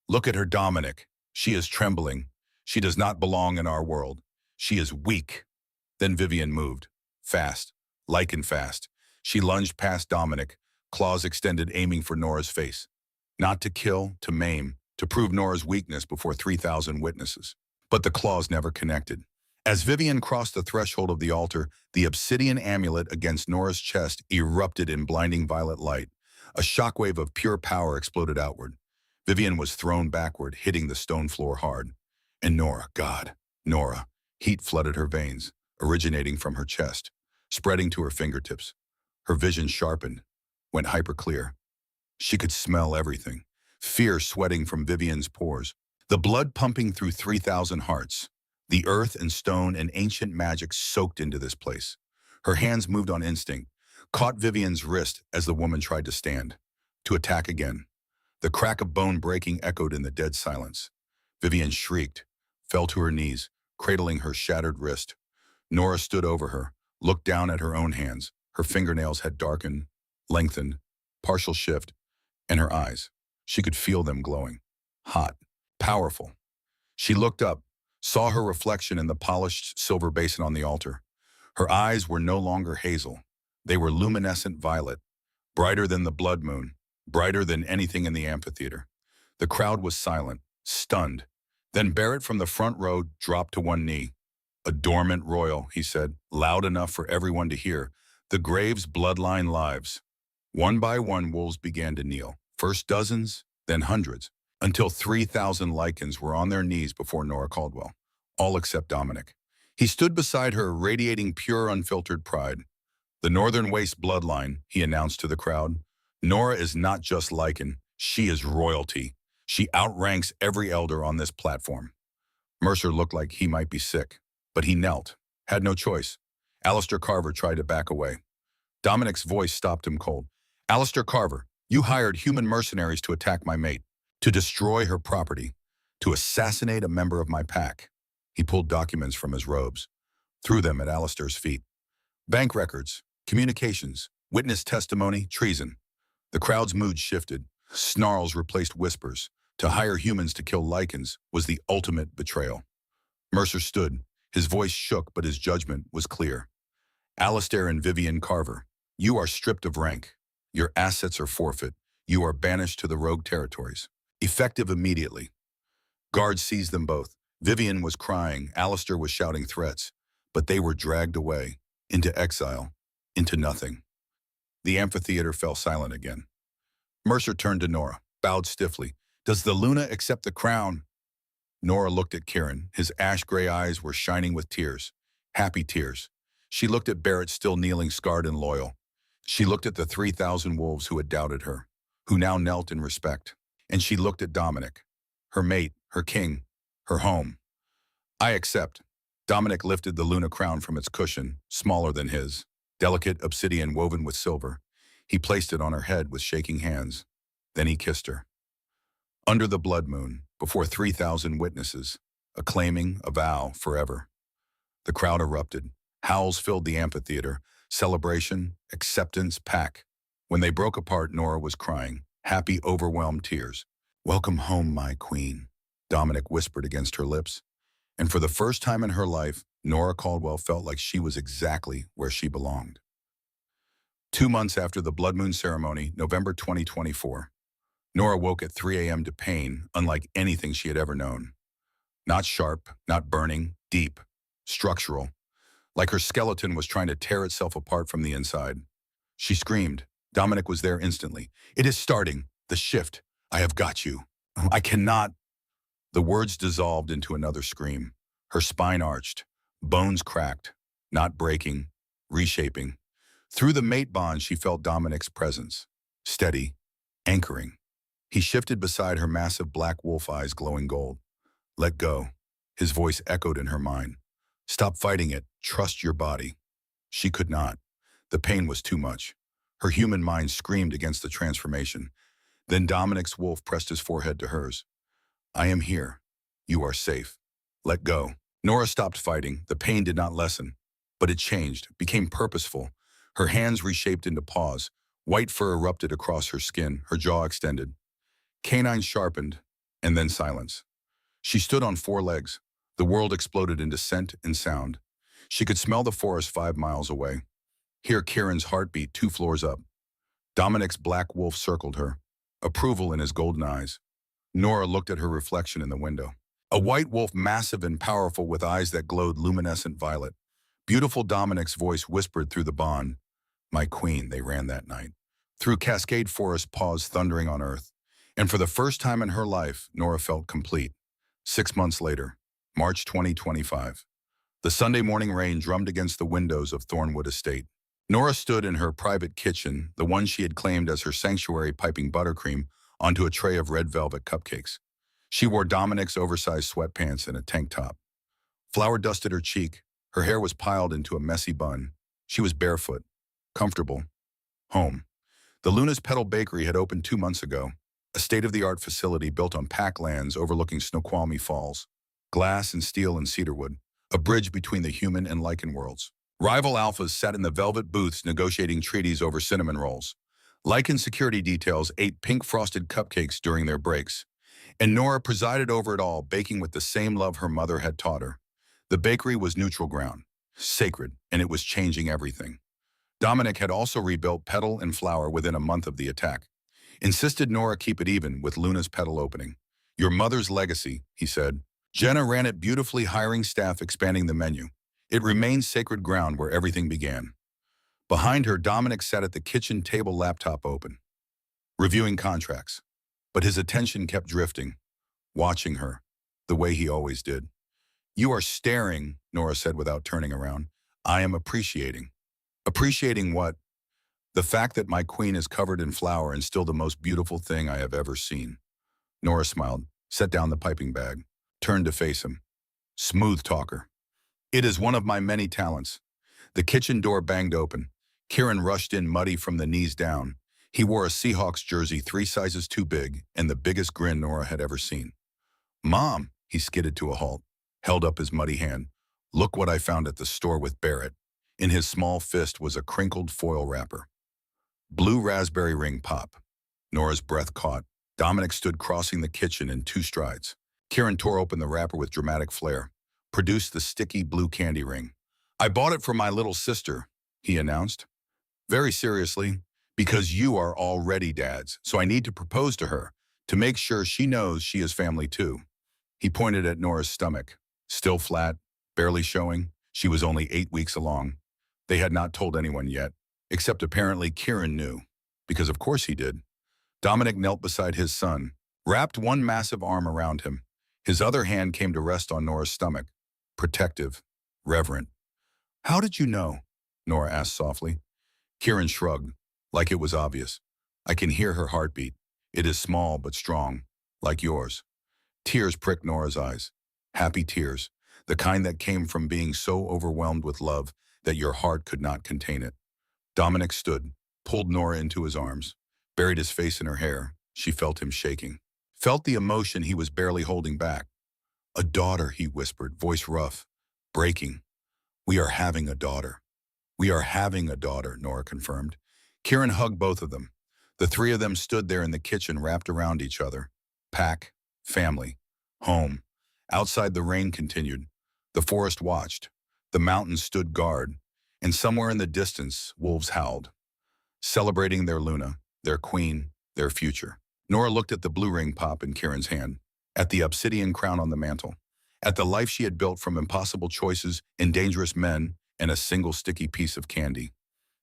Look at her, Dominic. She is trembling. She does not belong in our world. She is weak. Then Vivian moved. Fast. Lycan fast. She lunged past Dominic, claws extended, aiming for Nora's face. Not to kill, to maim, to prove Nora's weakness before 3,000 witnesses. But the claws never connected. As Vivian crossed the threshold of the altar, the obsidian amulet against Nora's chest erupted in blinding violet light. A shockwave of pure power exploded outward. Vivian was thrown backward, hitting the stone floor hard. And Nora, God, Nora. Heat flooded her veins. originating from her chest, spreading to her fingertips. Her vision sharpened, went hyper-clear. She could smell everything, fear sweating from Vivian's pores, the blood pumping through 3,000 hearts. The earth and stone and ancient magic soaked into this place. Her hands moved on instinct, caught Vivian's wrist as the woman tried to stand, to attack again. The crack of bone breaking echoed in the dead silence. Vivian shrieked, fell to her knees, cradling her shattered wrist. Nora stood over her, looked down at her own hands. Her fingernails had darkened, lengthened, partial shift, and her eyes. She could feel them glowing. Hot, powerful. She looked up, saw her reflection in the polished silver basin on the altar. Her eyes were no longer hazel. They were luminescent violet, brighter than the blood moon, brighter than anything in the amphitheater. The crowd was silent, stunned. Then Barrett from the front row dropped to one knee. "A dormant royal," he said, loud enough for everyone to hear. "The Graves' bloodline lives." One by one, wolves began to kneel, first dozens, then hundreds, until 3,000 Lycans were on their knees before Nora Caldwell, all except Dominic. He stood beside her, radiating pure, unfiltered pride. "The Northern Waste bloodline," he announced to the crowd. "Nora is not just Lycan, she is royalty. She outranks every elder on this platform." Mercer looked like he might be sick, but he knelt, had no choice. Alistair Carver tried to back away. Dominic's voice stopped him cold. "Alistair Carver, you hired human mercenaries to attack my mate, to destroy her property, to assassinate a member of my pack." He pulled documents from his robes, threw them at Alistair's feet. Bank records, communications, witness testimony, treason. The crowd's mood shifted. Snarls replaced whispers. To hire humans to kill Lycans was the ultimate betrayal. Mercer stood. His voice shook, but his judgment was clear. "Alistair and Vivian Carver, you are stripped of rank. Your assets are forfeit. You are banished to the rogue territories. Effective immediately." Guards seized them both. Vivian was crying. Alistair was shouting threats. But they were dragged away, into exile, into nothing. The amphitheater fell silent again. Mercer turned to Nora, bowed stiffly. "Does the Luna accept the crown?" Nora looked at Kieran. His ash-gray eyes were shining with tears, happy tears. She looked at Barrett, still kneeling, scarred and loyal. She looked at the 3,000 wolves who had doubted her, who now knelt in respect. And she looked at Dominic, her mate, her king, her home. "I accept." Dominic lifted the Luna crown from its cushion, smaller than his, delicate obsidian woven with silver. He placed it on her head with shaking hands. Then he kissed her. Under the blood moon, before 3,000 witnesses, acclaiming a vow forever. The crowd erupted. Howls filled the amphitheater. Celebration, acceptance, pack. When they broke apart, Nora was crying, happy, overwhelmed tears. "Welcome home, my queen," Dominic whispered against her lips. And for the first time in her life, Nora Caldwell felt like she was exactly where she belonged. 2 months after the Blood Moon ceremony, November 2024, Nora woke at 3 a.m. to pain unlike anything she had ever known. Not sharp, not burning, deep, structural, like her skeleton was trying to tear itself apart from the inside. She screamed. Dominic was there instantly. "It is starting. The shift. I have got you. I cannot." The words dissolved into another scream. Her spine arched, bones cracked, not breaking, reshaping. Through the mate bond, she felt Dominic's presence, steady, anchoring. He shifted beside her, massive black wolf eyes glowing gold. "Let go." His voice echoed in her mind. "Stop fighting it. Trust your body." She could not. The pain was too much. Her human mind screamed against the transformation. Then Dominic's wolf pressed his forehead to hers. "I am here. You are safe. Let go." Nora stopped fighting. The pain did not lessen, but it changed, became purposeful. Her hands reshaped into paws. White fur erupted across her skin, her jaw extended. Canines sharpened, and then silence. She stood on 4 legs. The world exploded into scent and sound. She could smell the forest 5 miles away. Hear Kieran's heartbeat 2 floors up. Dominic's black wolf circled her, approval in his golden eyes. Nora looked at her reflection in the window. A white wolf, massive and powerful, with eyes that glowed luminescent violet. Beautiful. Dominic's voice whispered through the bond. "My queen," they ran that night. Through Cascade Forest, paws thundering on earth. And for the first time in her life, Nora felt complete. 6 months later, March 2025. The Sunday morning rain drummed against the windows of Thornwood Estate. Nora stood in her private kitchen, the one she had claimed as her sanctuary, piping buttercream onto a tray of red velvet cupcakes. She wore Dominic's oversized sweatpants and a tank top. Flour dusted her cheek. Her hair was piled into a messy bun. She was barefoot, comfortable, home. The Luna's Petal Bakery had opened 2 months ago, a state-of-the-art facility built on pack lands overlooking Snoqualmie Falls, glass and steel and cedarwood, a bridge between the human and Lycan worlds. Rival alphas sat in the velvet booths negotiating treaties over cinnamon rolls. Lycan security details ate pink frosted cupcakes during their breaks, and Nora presided over it all, baking with the same love her mother had taught her. The bakery was neutral ground, sacred, and it was changing everything. Dominic had also rebuilt Petal and Flour within a month of the attack. Insisted Nora keep it even with Luna's Petal opening. Your mother's legacy, he said. Jenna ran it beautifully, hiring staff, expanding the menu. It remained sacred ground where everything began. Behind her, Dominic sat at the kitchen table, laptop open, reviewing contracts. But his attention kept drifting, watching her, the way he always did. You are staring, Nora said without turning around. I am appreciating. Appreciating what? The fact that my queen is covered in flour and still the most beautiful thing I have ever seen. Nora smiled, set down the piping bag, turned to face him. Smooth talker. It is one of my many talents. The kitchen door banged open. Kieran rushed in, muddy from the knees down. He wore a Seahawks jersey 3 sizes too big and the biggest grin Nora had ever seen. Mom, he skidded to a halt, held up his muddy hand. Look what I found at the store with Barrett. In his small fist was a crinkled foil wrapper. Blue raspberry ring pop. Nora's breath caught. Dominic stood crossing the kitchen in 2 strides. Kieran tore open the wrapper with dramatic flair, produced the sticky blue candy ring. I bought it for my little sister, he announced. Very seriously, because you are already dads, so I need to propose to her, to make sure she knows she is family too. He pointed at Nora's stomach, still flat, barely showing. She was only 8 weeks along. They had not told anyone yet, except apparently Kieran knew, because of course he did. Dominic knelt beside his son, wrapped one massive arm around him. His other hand came to rest on Nora's stomach, protective, reverent. How did you know? Nora asked softly. Kieran shrugged, like it was obvious. I can hear her heartbeat. It is small but strong, like yours. Tears pricked Nora's eyes. Happy tears, the kind that came from being so overwhelmed with love that your heart could not contain it. Dominic stood, pulled Nora into his arms, buried his face in her hair. She felt him shaking, felt the emotion he was barely holding back. A daughter, he whispered, voice rough, breaking. We are having a daughter. We are having a daughter, Nora confirmed. Kieran hugged both of them. The 3 of them stood there in the kitchen, wrapped around each other. Pack, family, home. Outside, the rain continued. The forest watched. The mountains stood guard. And somewhere in the distance, wolves howled, celebrating their Luna, their queen, their future. Nora looked at the blue ring pop in Kieran's hand, at the obsidian crown on the mantle, at the life she had built from impossible choices and dangerous men and a single sticky piece of candy.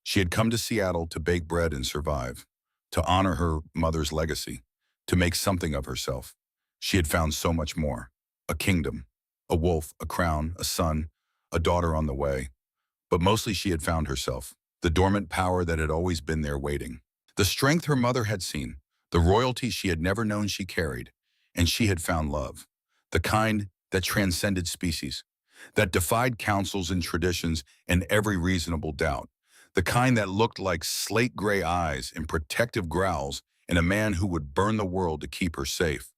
She had come to Seattle to bake bread and survive, to honor her mother's legacy, to make something of herself. She had found so much more. A kingdom, a wolf, a crown, a son, a daughter on the way. But mostly she had found herself, the dormant power that had always been there waiting. The strength her mother had seen, the royalty she had never known she carried, and she had found love, the kind that transcended species, that defied councils and traditions and every reasonable doubt, the kind that looked like slate-gray eyes and protective growls in a man who would burn the world to keep her safe.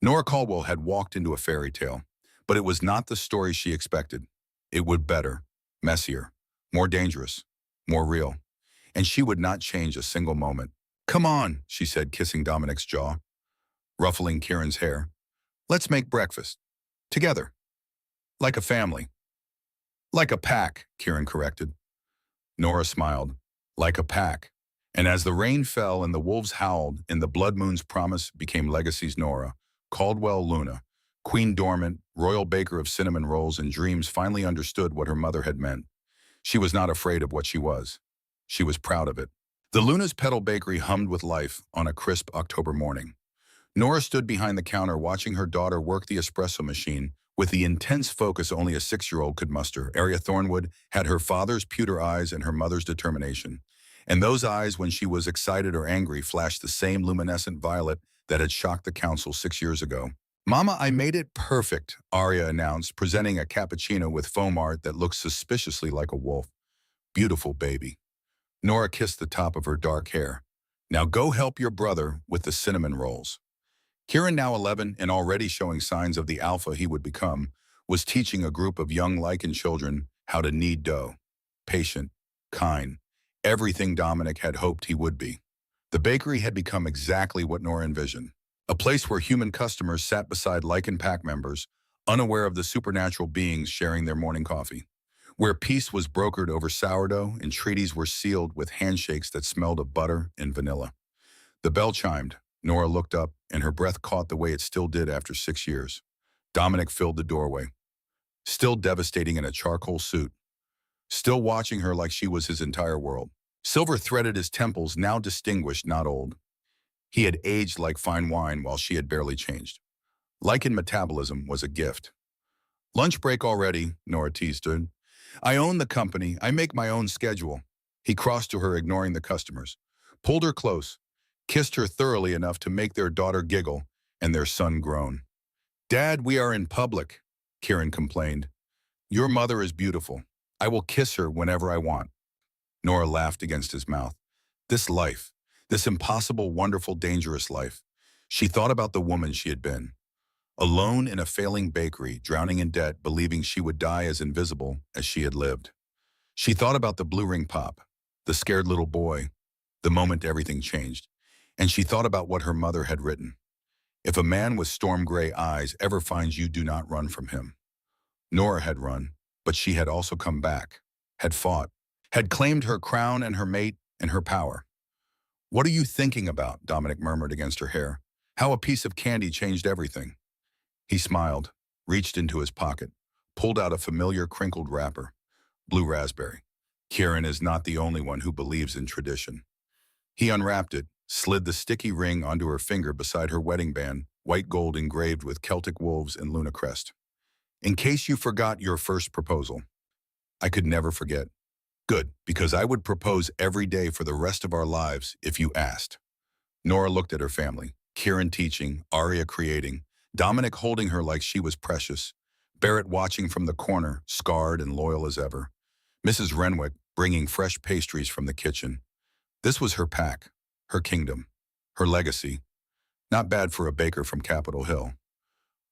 Nora Caldwell had walked into a fairy tale, but it was not the story she expected. It would better, messier, more dangerous, more real, and she would not change a single moment. Come on, she said, kissing Dominic's jaw, ruffling Kieran's hair. Let's make breakfast. Together. Like a family. Like a pack, Kieran corrected. Nora smiled. Like a pack. And as the rain fell and the wolves howled and the blood moon's promise became legacies, Nora, Caldwell Luna, Queen Dormant, royal baker of cinnamon rolls and dreams, finally understood what her mother had meant. She was not afraid of what she was. She was proud of it. The Luna's Petal Bakery hummed with life on a crisp October morning. Nora stood behind the counter watching her daughter work the espresso machine With the intense focus only a 6-year-old could muster, Arya Thornwood had her father's pewter eyes and her mother's determination. And those eyes, when she was excited or angry, flashed the same luminescent violet that had shocked the council 6 years ago. "Mama, I made it perfect," Arya announced, presenting a cappuccino with foam art that looked suspiciously like a wolf. "Beautiful baby." Nora kissed the top of her dark hair. "Now go help your brother with the cinnamon rolls." Kieran, now 11 and already showing signs of the alpha he would become, was teaching a group of young Lycan children how to knead dough. Patient, kind, everything Dominic had hoped he would be. The bakery had become exactly what Nora envisioned. A place where human customers sat beside Lycan pack members, unaware of the supernatural beings sharing their morning coffee. Where peace was brokered over sourdough and treaties were sealed with handshakes that smelled of butter and vanilla. The bell chimed. Nora looked up, and her breath caught the way it still did after 6 years. Dominic filled the doorway, still devastating in a charcoal suit, still watching her like she was his entire world. Silver threaded his temples, now distinguished, not old. He had aged like fine wine while she had barely changed. Lycan metabolism was a gift. "Lunch break already," Nora teased him. "I own the company. I make my own schedule." He crossed to her, ignoring the customers, pulled her close, kissed her thoroughly enough to make their daughter giggle and their son groan. "Dad, we are in public," Kieran complained. "Your mother is beautiful. I will kiss her whenever I want." Nora laughed against his mouth. This life, this impossible, wonderful, dangerous life. She thought about the woman she had been. Alone in a failing bakery, drowning in debt, believing she would die as invisible as she had lived. She thought about the blue ring pop, the scared little boy, the moment everything changed. And she thought about what her mother had written. "If a man with storm gray eyes ever finds you, do not run from him." Nora had run, but she had also come back, had fought, had claimed her crown and her mate and her power. "What are you thinking about?" Dominic murmured against her hair. "How a piece of candy changed everything." He smiled, reached into his pocket, pulled out a familiar crinkled wrapper. Blue raspberry. Kieran is not the only one who believes in tradition. He unwrapped it, slid the sticky ring onto her finger beside her wedding band, white gold engraved with Celtic wolves and Luna crest. "In case you forgot your first proposal." "I could never forget." "Good, because I would propose every day for the rest of our lives if you asked." Nora looked at her family. Kieran teaching, Arya creating, Dominic holding her like she was precious, Barrett watching from the corner, scarred and loyal as ever, Mrs. Renwick bringing fresh pastries from the kitchen. This was her pack, her kingdom, her legacy. Not bad for a baker from Capitol Hill.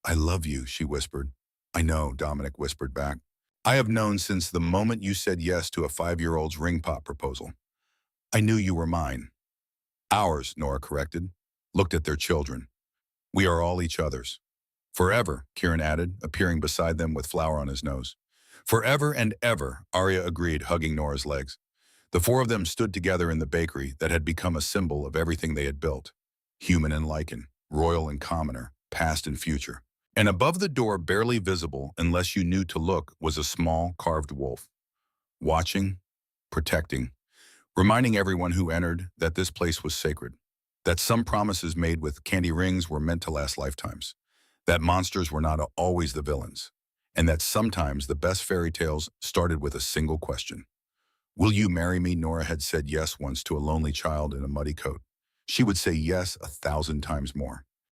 "I love you," she whispered. "I know," Dominic whispered back. "I have known since the moment you said yes to a 5-year-old's ring pop proposal. I knew you were mine." "Ours," Nora corrected, looked at their children. "We are all each other's." "Forever," Kieran added, appearing beside them with flour on his nose. "Forever and ever," Arya agreed, hugging Nora's legs. The four of them stood together in the bakery that had become a symbol of everything they had built. Human and Lycan, royal and commoner, past and future. And above the door, barely visible unless you knew to look, was a small carved wolf. Watching, protecting, reminding everyone who entered that this place was sacred. That some promises made with candy rings were meant to last lifetimes. That monsters were not always the villains. And that sometimes the best fairy tales started with a single question. "Will you marry me?" Nora had said yes once to a lonely child in a muddy coat. She would say yes 1,000 times more.